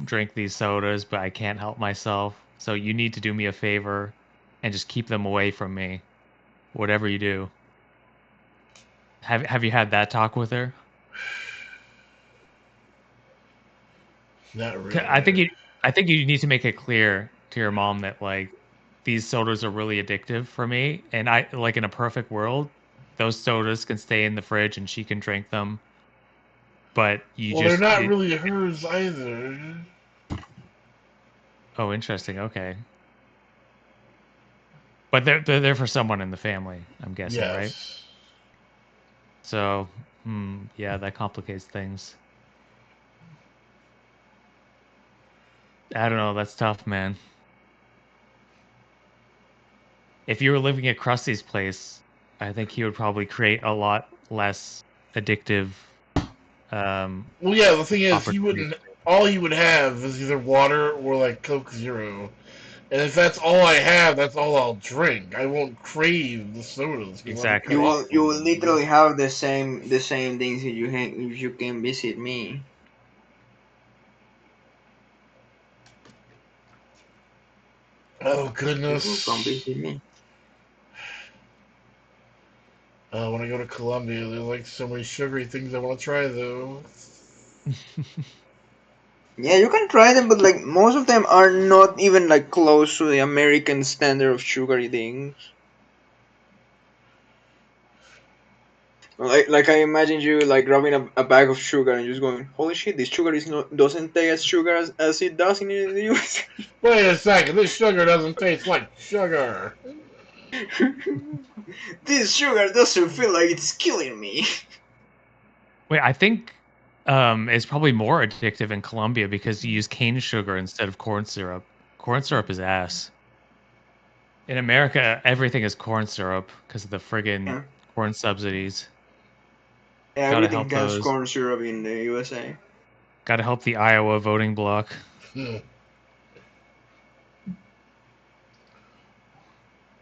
drink these sodas, but I can't help myself. So you need to do me a favor and just keep them away from me, whatever you do. Have you had that talk with her? not 'Cause I think really. you need to make it clear to your mom that like these sodas are really addictive for me, and I like in a perfect world, those sodas can stay in the fridge and she can drink them, but you Well, they're just not really hers either. oh, interesting. Okay. But they're there for someone in the family, I'm guessing, right? Yes. So, yeah, that complicates things. I don't know. That's tough, man. If you were living at Krusty's place, I think he would probably create a lot less addictive um, Well, yeah. The thing is, he opportunities. wouldn't. All he would have is either water or like Coke Zero. And if that's all I have, that's all I'll drink. I won't crave the sodas because I'm cut Exactly. off You from will them. literally have the same things if you can visit me. Oh You will come goodness. visit me. When I go to Colombia, there's like so many sugary things I want to try though. Yeah, you can try them, but like most of them are not even like close to the American standard of sugary things. Like I imagine you like grabbing a bag of sugar and just going, "Holy shit, this sugar is not doesn't taste as sugar as it does in the US." Wait a second, this sugar doesn't taste like sugar. This sugar doesn't feel like it's killing me. Wait, I think it's probably more addictive in Colombia because you use cane sugar instead of corn syrup. Corn syrup is ass. In America, everything is corn syrup because of the friggin' Yeah, corn subsidies. Gotta everything help has those. corn syrup in the USA. Gotta help the Iowa voting bloc. Hmm.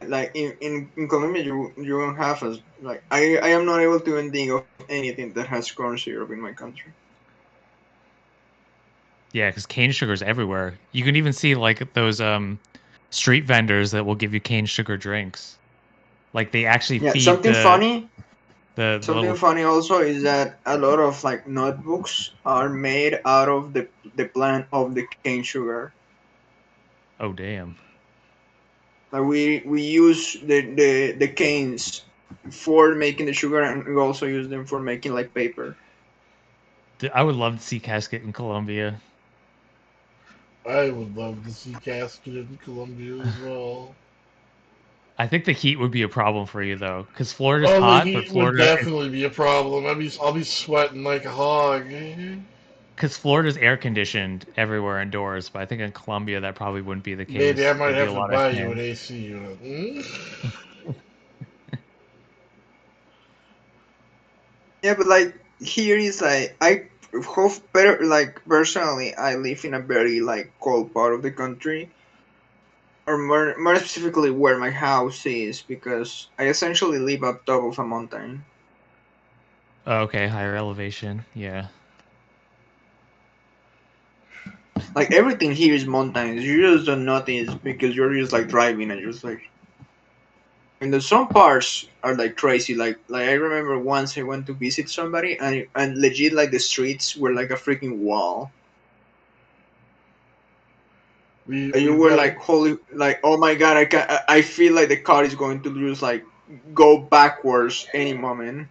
Like in Colombia, you don't have as like I am not able to even think of anything that has corn syrup in my country. Yeah, because cane sugar is everywhere. You can even see like those street vendors that will give you cane sugar drinks. Like they actually Yeah, feed the something little. funny also is that a lot of like notebooks are made out of the plant of the cane sugar. Oh damn! Like we use the canes for making the sugar, and we also use them for making like paper. I would love to see Casket in Colombia. I would love to see Casket in Colombia as well. I think the heat would be a problem for you though, because Florida's Oh, the hot, but heat would Florida definitely be a problem. I'll be sweating like a hog. because Florida's air conditioned everywhere indoors. But I think in Colombia that probably wouldn't be the Maybe I case. might There'd be a have to lot of buy you an fan. AC unit. Hmm? Yeah, but like here is like I hope better like personally I live in a very like cold part of the country. or more specifically where my house is, because I essentially live up top of a mountain. Oh, okay, higher elevation. Yeah. Like everything here is mountains. You just don't notice because you're just like driving and you're just like. And the some parts are like crazy. Like I remember once I went to visit somebody and legit like the streets were like a freaking wall. And you We've were got like a holy like oh my god I feel like the car is going to just like go backwards any moment.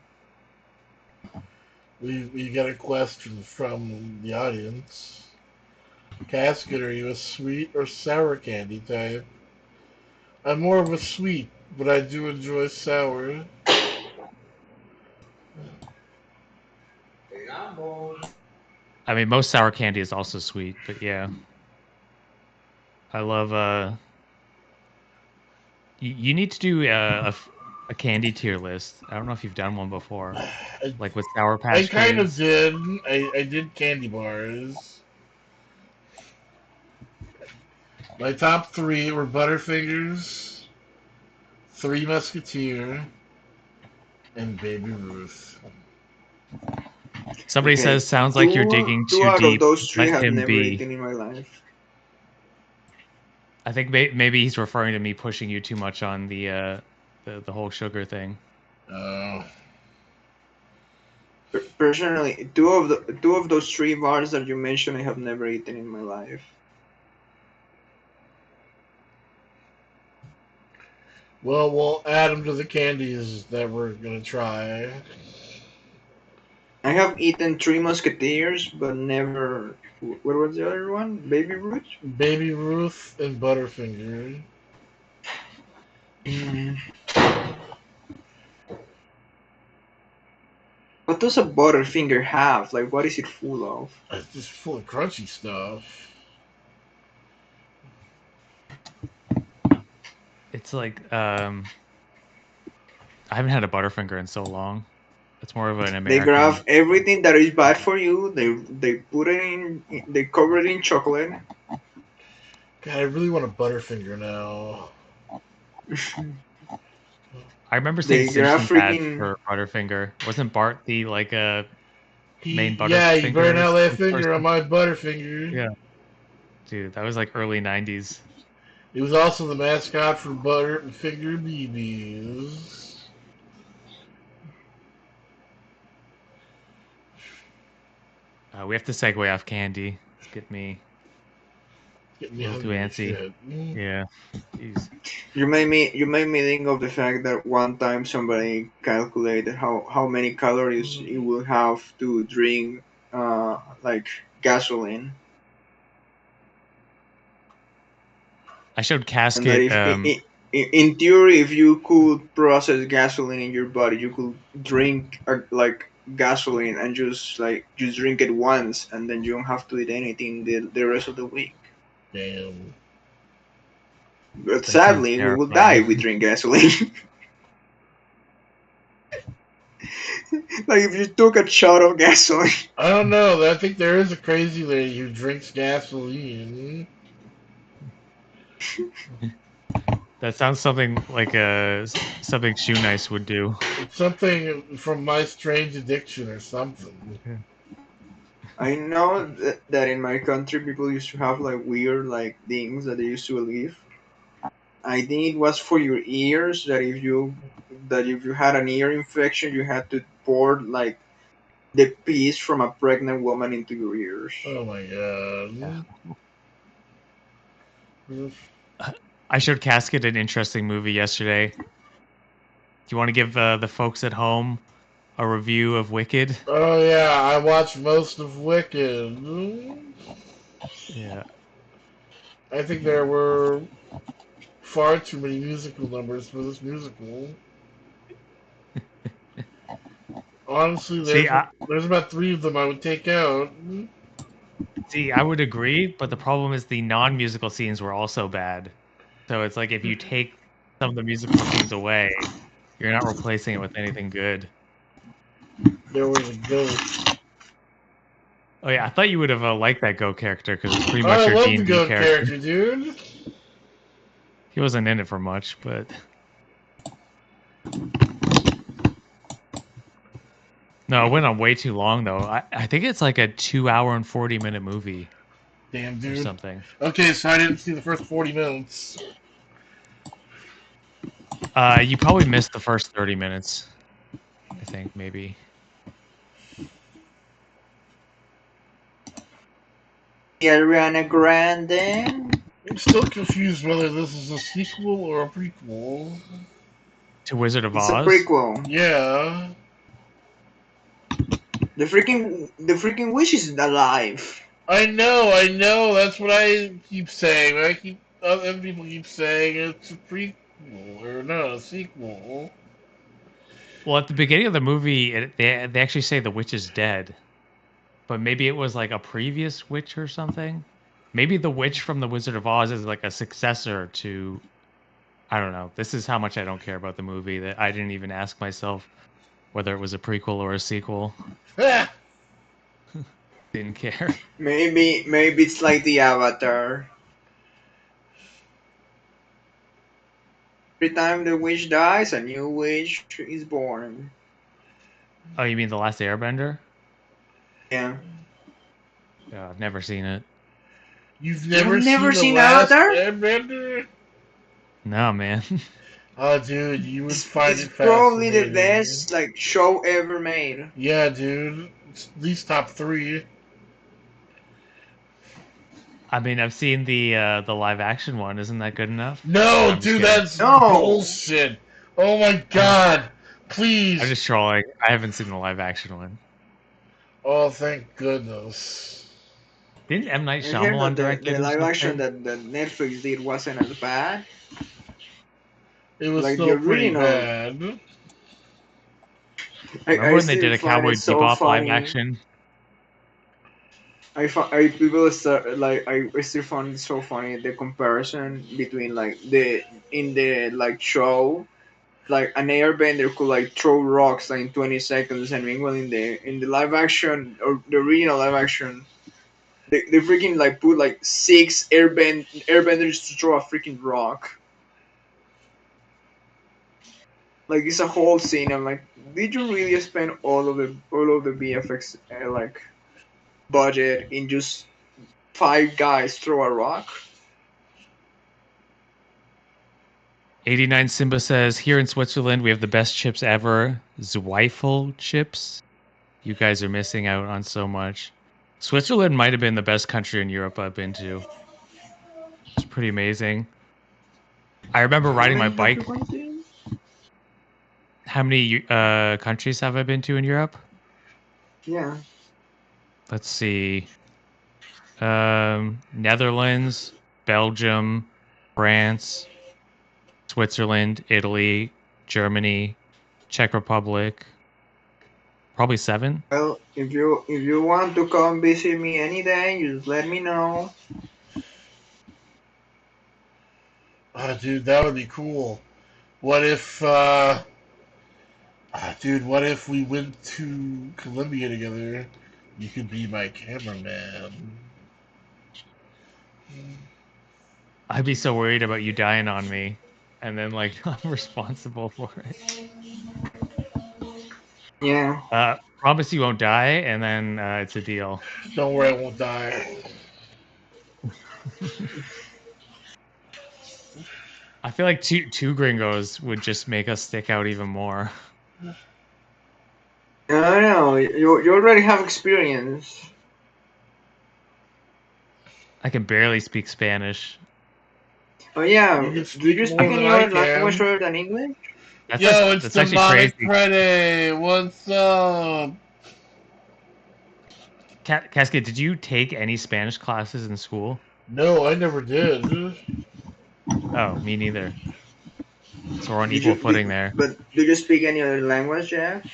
we got a question from the audience. Casket, are you a sweet or sour candy type? I'm more of a sweet, but I do enjoy sour. I mean, most sour candy is also sweet, but yeah, I love. You need to do a candy tier list. I don't know if you've done one before, I, like with Sour I Patch kind of Kids. did. I did candy bars. My top three were Butterfingers, Three Musketeer, and Baby Ruth. Somebody Okay, says, "Sounds like you're two digging two too out of deep. those three Let have him never be." eaten in my life. I think maybe he's referring to me pushing you too much on the whole sugar thing. Uh, Personally, two of those three bars that you mentioned, I have never eaten in my life. well, we'll add them to the candies that we're gonna try. I have eaten Three Musketeers, but never. What was the other one? Baby Ruth. Baby Ruth and Butterfinger. Mm. What does a Butterfinger have? Like, what is it full of? It's just full of crunchy stuff. It's like I haven't had a Butterfinger in so long. It's more of an They grab American. everything that is bad for you. They put it in. They cover it in chocolate. God, I really want a Butterfinger now. I remember seeing They grab Simpsons ads freaking. for Butterfinger. Wasn't Bart the like main You better Butterfinger not lay a finger on person? my Butterfinger. Yeah, dude, that was like early '90s. He was also the mascot for Butterfinger BBs. We have to segue off candy. Let's get me Getting a me little too hungry as antsy. shit. Yeah, jeez. You made me think of the fact that one time somebody calculated how many calories you will have to drink like gasoline, I showed and that Casket. if in theory if you could process gasoline in your body, you could drink like gasoline and just drink it once, and then you don't have to eat anything the rest of the week. Damn. But That seems sadly, we will die terrifying. if we drink gasoline. Like if you took a shot of gasoline. I don't know. I think there is a crazy lady who drinks gasoline. That sounds something like something Shoe Nice would do. It's something from My Strange Addiction or something. Yeah. I know that in my country people used to have like weird like things that they used to believe. I think it was for your ears that if you had an ear infection you had to pour like the piece from a pregnant woman into your ears. Oh my Yeah. god. I showed Casket an interesting movie yesterday. Do you want to give the folks at home a review of Wicked? Oh yeah, I watched most of Wicked. Yeah. I think there were far too many musical numbers for this musical. Honestly, See, there's about three of them I would take out. I would agree, but the problem is the non-musical scenes were also bad. So it's like if you take some of the musical scenes away, you're not replacing it with anything good. There was a goat. Oh yeah, I thought you would have liked that Go character because it's pretty Oh, much I your love the D&D goat character. character, dude. He wasn't in it for much, but no, it went on way too long though. I think it's like a 2 hour and 40 minute movie Damn, or dude. something. Okay, so I didn't see the first 40 minutes. You probably missed the first 30 minutes. I think maybe. Ariana Grande. I'm still confused whether this is a sequel or a prequel. To Wizard of It's a Oz. prequel. Yeah. The freaking witch is alive. I know. That's what I keep saying. Other people keep saying it's a prequel or no, a sequel. Well, at the beginning of the movie, they actually say the witch is dead, but maybe it was like a previous witch or something. Maybe the witch from the Wizard of Oz is like a successor to. I don't know. This is how much I don't care about the movie that I didn't even ask myself whether it was a prequel or a sequel. Ah! Didn't care. Maybe it's like the Avatar. Every time the witch dies, a new witch is born. Oh, you mean the Last Airbender? Yeah. I've never seen it. You've You have never never seen The seen Last Avatar? Airbender? No, man. Oh, dude, you would It's, find it's it probably the fascinating. best like show ever made. Yeah, dude. It's at least top three. I mean, I've seen the live action one. Isn't that good enough? No, I'm just dude, kidding. that's No. bullshit. Oh my I'm just god. I'm Please. just trolling. I haven't seen the live action one. Oh, thank goodness. Didn't M Night I heard Shyamalan that the, direct it the or live action something? that Netflix did wasn't as bad. It was Like the still pretty original. bad. Remember I when they still did a find Cowboy it so Bebop live funny. action? I people start like I still find it so funny the comparison between like the in the like show like an airbender could like throw rocks like in 20 seconds, and meanwhile in the live action or the original live action they freaking like put like six airbenders to throw a freaking rock. Like it's a whole scene. I'm like, did you really spend all of the VFX like budget in just five guys throw a rock? 89 Simba says, here in Switzerland, we have the best chips ever. Zweifel chips. You guys are missing out on so much. Switzerland might have been the best country in Europe I've been to. It's pretty amazing. I remember How riding my many have bike. you gone to? How many countries have I been to in Europe? Yeah. Let's see. Netherlands, Belgium, France, Switzerland, Italy, Germany, Czech Republic. Probably 7. Well, if you want to come visit me any day, just let me know. Oh, dude, that would be cool. What if, dude, what if we went to Colombia together? You could be my cameraman. I'd be so worried about you dying on me, and then like I'm responsible for it. Yeah. Promise you won't die, and then it's a deal. Don't worry, I won't die. I feel like two gringos would just make us stick out even more. I know. You already have experience. I can barely speak Spanish. Oh yeah. You can Do you speak speak more I'm, than any I other language can. other than English? Yo, it's that's actually Demonic crazy. Friday. What's up? Cascade, did you take any Spanish classes in school? No, I never did. Oh, me neither. So we're on Did equal you? footing there. But do you speak any other language, Jeff?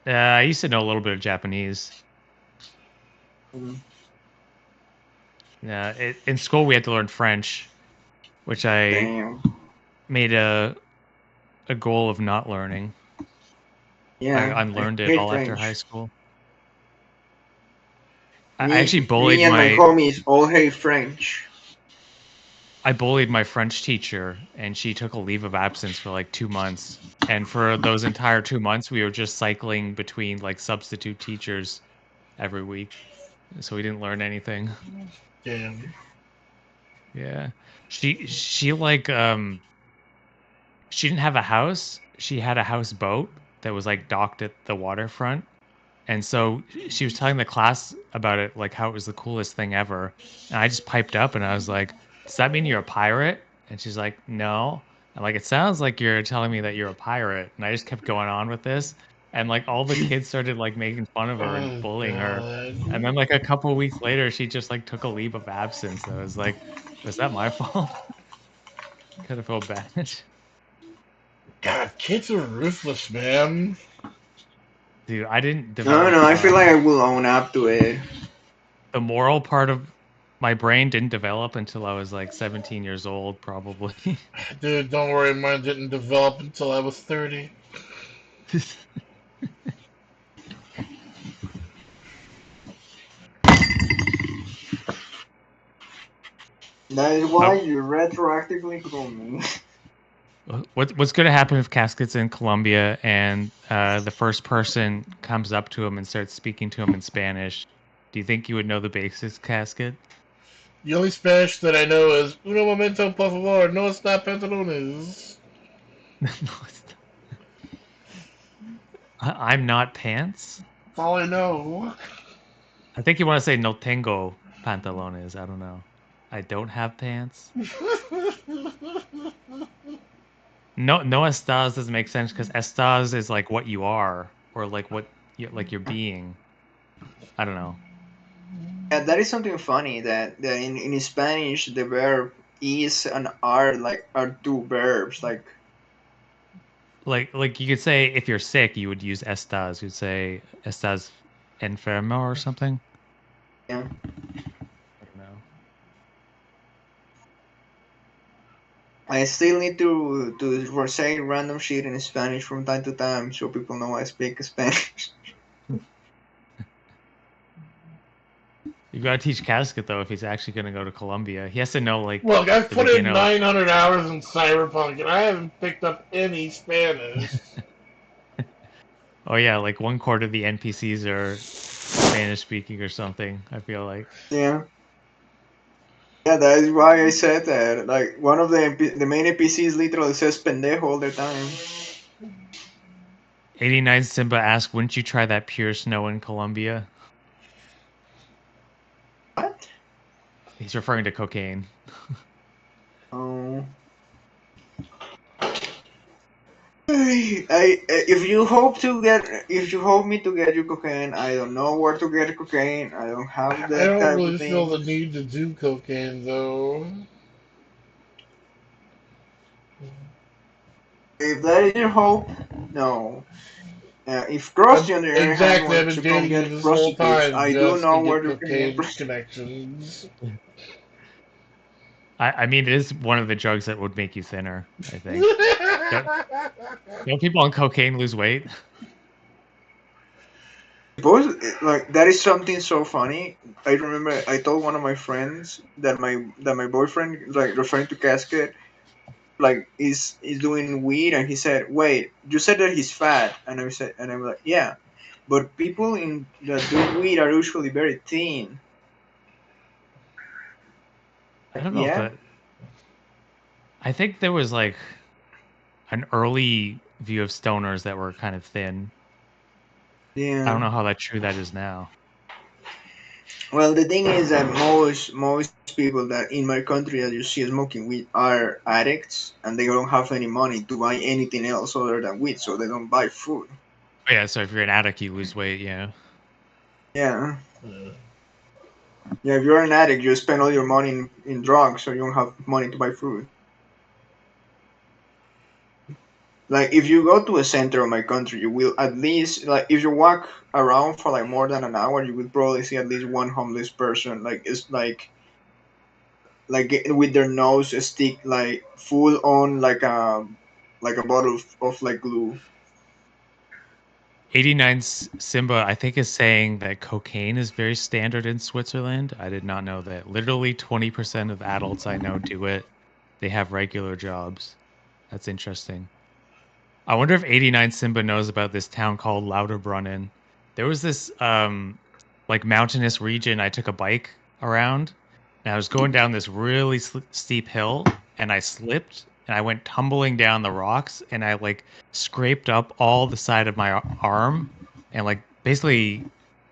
I used to know a little bit of Japanese. Mm. In school we had to learn French, which I Damn. made a goal of not learning. I Yeah. I unlearned it hate all after high French. school. I actually Me bullied and my my homies all hate French. I bullied my French teacher, and she took a leave of absence for like 2 months. And for those entire 2 months, we were just cycling between like substitute teachers every week, so we didn't learn anything. Damn. Yeah, she like she didn't have a house. She had a houseboat that was like docked at the waterfront. And so she was telling the class about it, like how it was the coolest thing ever. And I just piped up and I was like, "Does that mean you're a pirate?" And she's like, "No." I'm like, "It sounds like you're telling me that you're a pirate." And I just kept going on with this. And like all the kids started like making fun of her and Oh bullying her. And god. then like a couple weeks later, she just like took a leave of absence. I was like, "Was that my fault?" Kind of felt bad. God, kids are ruthless, man. Dude, I didn't I don't develop know. I feel like I will own up to it. the moral part of my brain didn't develop until I was like 17 years old, probably. Dude, don't worry, mine didn't develop until I was 30. That is My, why you retroactively groom me. what's going to happen if Casket's in Colombia and the first person comes up to him and starts speaking to him in Spanish? Do you think you would know the basics, Casket? The only Spanish that I know is "Uno momento, por favor, no está pantalones." No, it's I'm not pants. That's all I know. I think you want to say no tengo pantalones. I don't know. I don't have pants. No estás doesn't make sense because estás is like what you are or like what you like your being. I don't know. Yeah, that is something funny that in Spanish the verb is and are like are two verbs. Like Like you could say if you're sick, you would use estás. You'd say estás enfermo or something. yeah. I don't know. I still need to say random shit in Spanish from time to time so people know I speak Spanish. You gotta teach Casket though if he's actually gonna go to Colombia. He has to know like Look, I've the put in beginner. 900 hours in Cyberpunk and I haven't picked up any Spanish. Oh yeah, like 1/4 of the NPCs are Spanish speaking or something. I feel like Yeah. Yeah, that is why I said that. Like one of the main NPCs literally says pendejo all the time. 89 Simba asked, "Wouldn't you try that pure snow in Colombia?" What? He's referring to cocaine. Oh. If you hope me to get you cocaine, I don't know where to get cocaine. I don't have I that don't type of really feel the thing. need to do cocaine, though. If that is your hope, no. If Krusty on the other hand Exactly, I've wants been to come dating you get this whole prostitutes, time I do just to know where get to get cocaine prostitutes. connections. I mean, it is one of the drugs that would make you thinner. I think. Don't people on cocaine lose weight? Both like that is something so funny. I remember I told one of my friends that my boyfriend like referring to Casket like is doing weed and he said, "Wait, you said that he's fat." And I said and I'm like, "Yeah." But people in that do weed are usually very thin. I Like, don't know if yeah. that. I think there was like an early view of stoners that were kind of thin. I don't Yeah. know how that true that is now. Well, the thing is that most people that in my country that you see smoking weed are addicts, and they don't have any money to buy anything else other than weed, so they don't buy food. Oh, yeah, so if you're an addict, you lose weight. Yeah. Yeah, yeah. If you're an addict, you spend all your money in drugs, so you don't have money to buy food. Like if you go to a center of my country, you will at least like if you walk around for like more than an hour, you will probably see at least one homeless person. Like it's like with their nose stick like full on like a bottle of like glue. 89 Simba, I think, is saying that cocaine is very standard in Switzerland. I did not know that. Literally 20% of adults I know do it. they have regular jobs. That's interesting. I wonder if 89 Simba knows about this town called Lauterbrunnen. There was this like mountainous region I took a bike around, and I was going down this really steep hill, and I slipped and I went tumbling down the rocks, and I like scraped up all the side of my arm, and like basically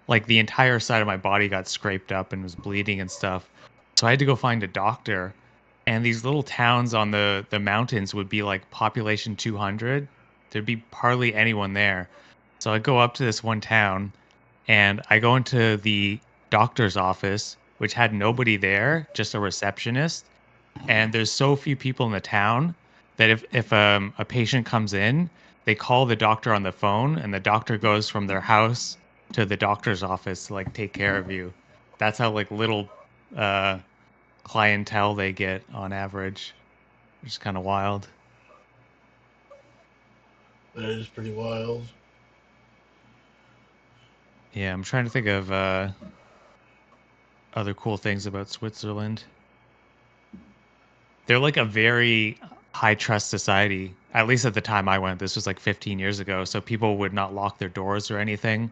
like the entire side of my body got scraped up and was bleeding and stuff. So I had to go find a doctor. And these little towns on the mountains would be like population 200. There'd be hardly anyone there. So I go up to this one town and I go into the doctor's office, which had nobody there, just a receptionist. And there's so few people in the town that if a patient comes in, they call the doctor on the phone, and the doctor goes from their house to the doctor's office to like take care of you. That's how like little uh, clientele they get on average, which is kind of wild. That is pretty wild. Yeah, I'm trying to think of other cool things about Switzerland. They're like a very high trust society. At least at the time I went, this was like 15 years ago, so people would not lock their doors or anything.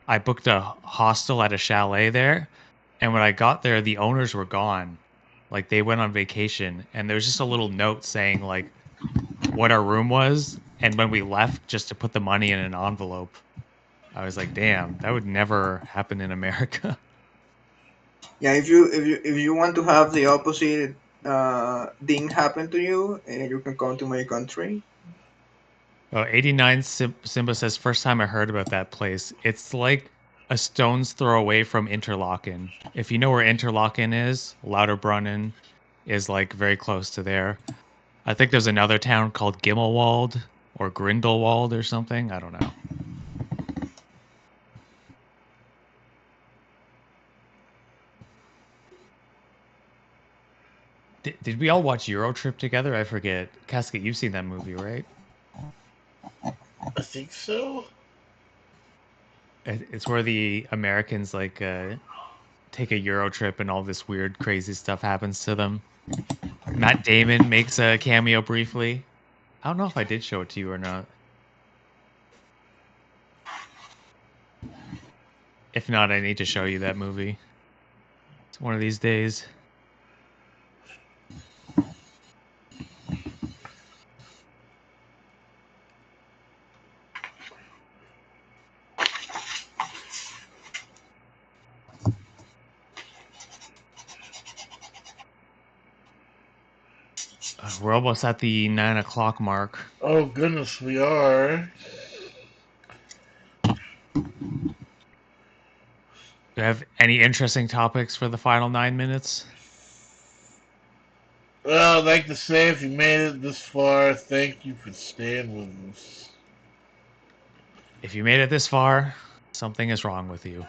I booked a hostel at a chalet there, and when I got there, the owners were gone. Like they went on vacation, and there was just a little note saying like what our room was, and when we left, just to put the money in an envelope. I was like, damn, that would never happen in America. Yeah, if you want to have the opposite thing happen to you, you can come to my country. Oh, 89 Simba says, first time I heard about that place. It's like a stone's throw away from Interlaken. If you know where Interlaken is, Lauterbrunnen is like very close to there. I think there's another town called Gimmelwald or Grindelwald or something. I don't know. Did we all watch Eurotrip together? I forget. Casket, you've seen that movie, right? I think so. It's where the Americans like take a Euro trip and all this weird, crazy stuff happens to them. Matt Damon makes a cameo briefly. I don't know if I did show it to you or not. If not, I need to show you that movie. It's one of these days. We're almost at the 9 o'clock mark. Oh goodness, we are. Do you have any interesting topics for the final 9 minutes? Well, I'd like to say if you made it this far, thank you for staying with us. If you made it this far, something is wrong with you.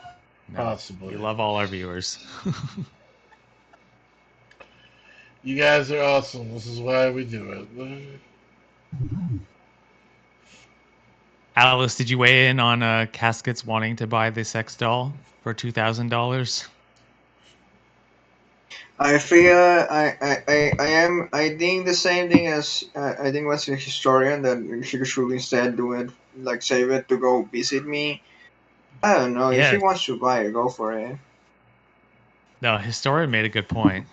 No, Possibly. we love all our viewers. You guys are awesome. This is why we do it. Alice, did you weigh in on Caskets wanting to buy the sex doll for $2,000? I feel I think the same thing as I think was a historian that he should instead do it like save it to go visit me. I don't know if he Yeah, wants to buy it, go for it. no, Historian made a good point.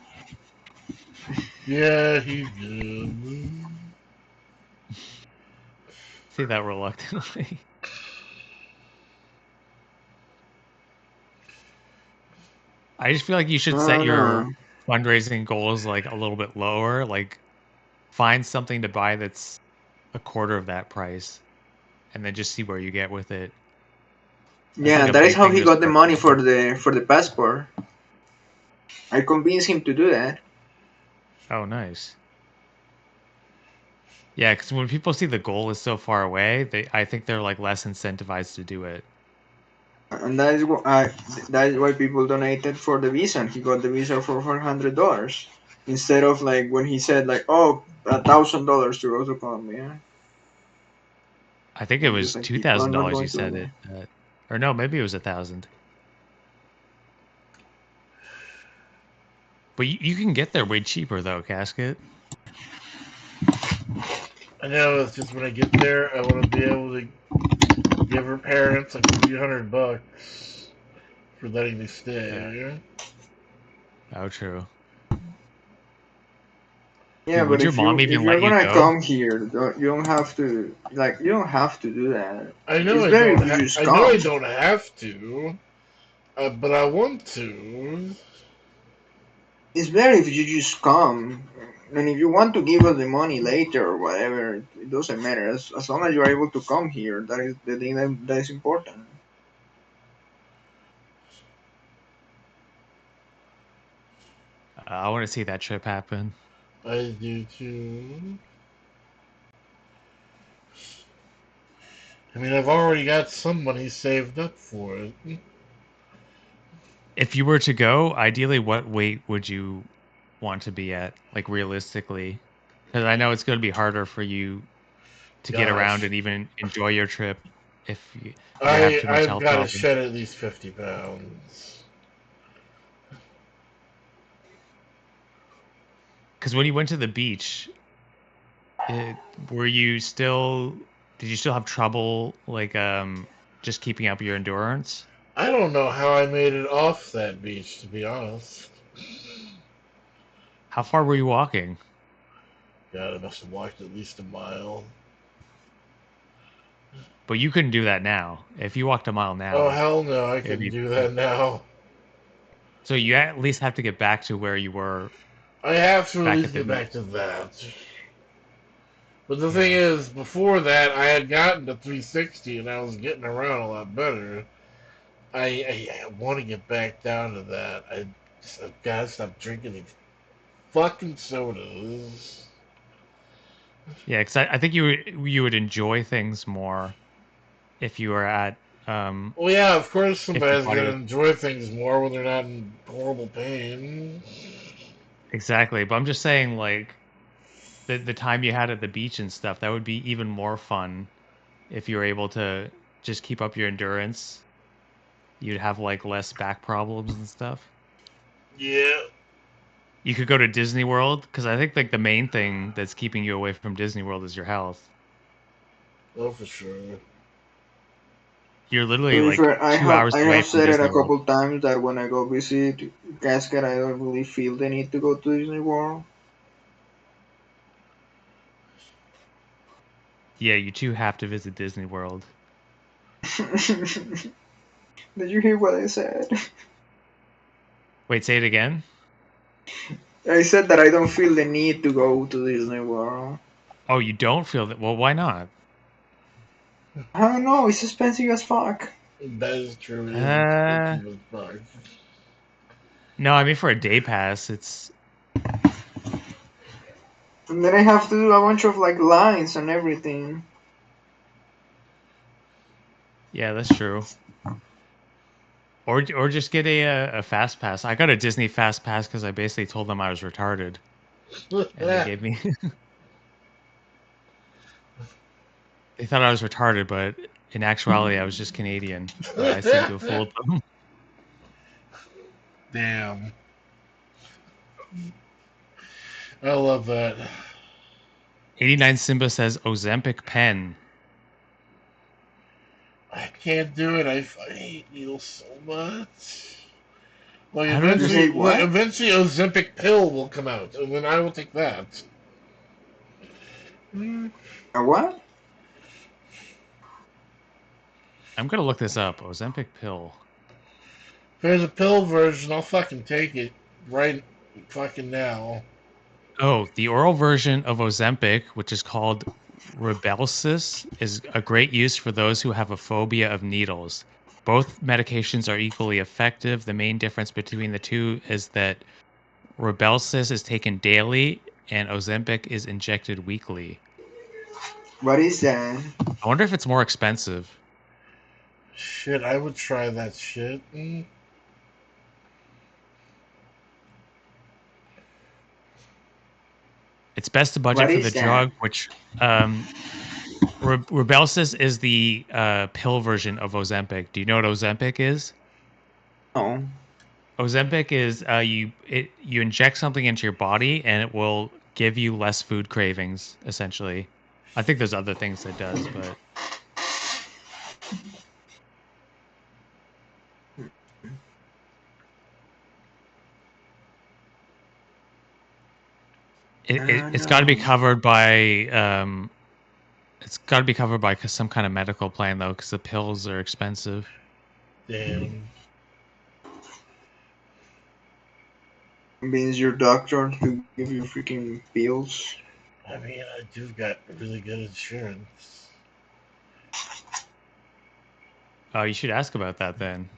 Yeah, he did. Say that reluctantly. I just feel like you I should set don't your know. fundraising goals like a little bit lower. Like find something to buy that's a quarter of that price, and then just see where you get with it. I think Yeah, a that is big how thing he to got the start money thinking. for the passport. I convinced him to do that. Oh, nice. Yeah, because when people see the goal is so far away, I think they're like less incentivized to do it. And that is why people donated for the visa. And he got the visa for $400 instead of like when he said like, oh, $1,000 to go to Colombia. I think it I'm just was like two people are thousand not dollars. You going said to. it, or no, maybe it was 1,000. But you can get there way cheaper though, Casket. I know, it's just when I get there, I want to be able to give her parents like $300 for letting me Yeah. stay. Oh, true. Yeah, Dude, would but your mom if even you're let you gonna go? come here, you don't have to you don't have to do that. I know It's I better don't. if you just I know come. I don't have to, but I want to. It's better if you just come. And if you want to give us the money later or whatever, it doesn't matter. As long as you're able to come here, that is the thing that is important. I want to see that trip happen. I do too. I mean, I've already got some money saved up for it. If you were to go, ideally, what weight would you want to be at, like realistically? Because I know it's going to be harder for you to get around Gosh, and even enjoy your trip if you have I too much I've health got to problems. shed at least 50 pounds. Because when you went to the beach, it, were you still? Did you still have trouble like just keeping up your endurance? I don't know how I made it off that beach, to be honest. How far were you walking? God, I must have walked at least a mile. But you couldn't do that now. If you walked a mile Oh now, hell no, I it would couldn't be do that now. so you at least have to get back to where you were I have to at back least at the get beach. back to that. But the thing Yeah. is, before that, I had gotten to 360 and I was getting around a lot better. I want to get back down to that. I've got to stop drinking these fucking sodas. Yeah, because I think you would enjoy things more if you were at um Well, yeah, of course if your somebody's body gonna was enjoy things more when they're not in horrible pain. exactly. But I'm just saying like the time you had at the beach and stuff, that would be even more fun if you were able to just keep up your endurance. You'd have like less back problems and stuff. Yeah, You could go to Disney World because I think like the main thing that's keeping you away from Disney World is your health. oh for sure. You're To literally be like fair, 2 hours I away have from said it a Disney World. couple times that when I go visit Cascade, I don't really feel the need to go to Disney World. Yeah, you two have to visit Disney World. Did you hear what I said? Wait, say it again. I said that I don't feel the need to go to Disney World. Oh, you don't feel that? Well, why not? I don't know, it's expensive as fuck. That is true. It is Uh, expensive as fuck. no, I mean for a day pass, it's And then I have to do a bunch of like lines and everything. yeah, that's true. Or just get a fast pass. I got a Disney fast pass because I basically told them I was retarded, and they gave me. They thought I was retarded, but in actuality, I was just Canadian. But I seem to have fooled them. Damn, I love that. 89 Simba says Ozempic pen. I can't do it. I hate needles so much. Like I don't You understand. say what? eventually, Ozempic pill will come out, and then I will take that. Mm. A what? I'm gonna look this up. Ozempic pill. If there's a pill version, I'll fucking take it right fucking now. Oh, the oral version of Ozempic, which is called Rybelsus, is a great use for those who have a phobia of needles. Both medications are equally effective. The main difference between the two is that Rybelsus is taken daily and Ozempic is injected weekly. What is that? I wonder if it's more expensive. Shit, I would try that shit. Mm. It's best to What budget for the is that? drug, which um, Rybelsus is the pill version of Ozempic. Do you know what Ozempic is? No. Ozempic is you inject something into your body and it will give you less food cravings, essentially. I think there's other things it does, but it's got to be No. covered by it's got to be covered by some kind of medical plan though, because the pills are expensive. Damn. Means your doctor to give you freaking pills. I mean, I just got really good insurance. Oh, you should ask about that then.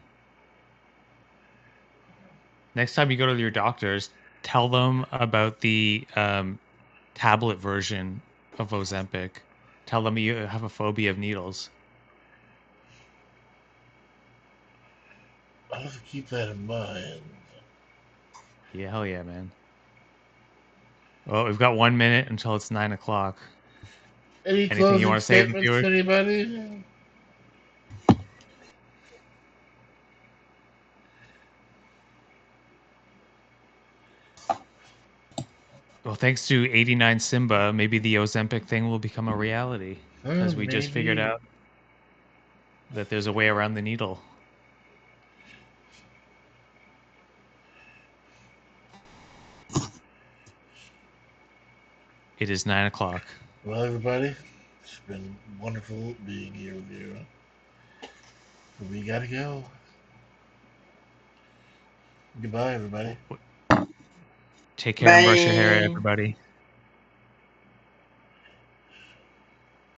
Next time you go to your doctors, tell them about the tablet version of Ozempic. Tell them you have a phobia of needles. I'll have to keep that in mind. Yeah, hell yeah, man. Well, we've got 1 minute until it's 9 o'clock. Any Anything you closing want to say to the statements, viewers? anybody? Well, thanks to 89 Simba, maybe the Ozempic thing will become a reality because we just figured Maybe. out that there's a way around the needle. It is 9 o'clock. Well, everybody, it's been wonderful being here with you. We gotta go. Goodbye, everybody. Take care and brush your hair, Bye. everybody.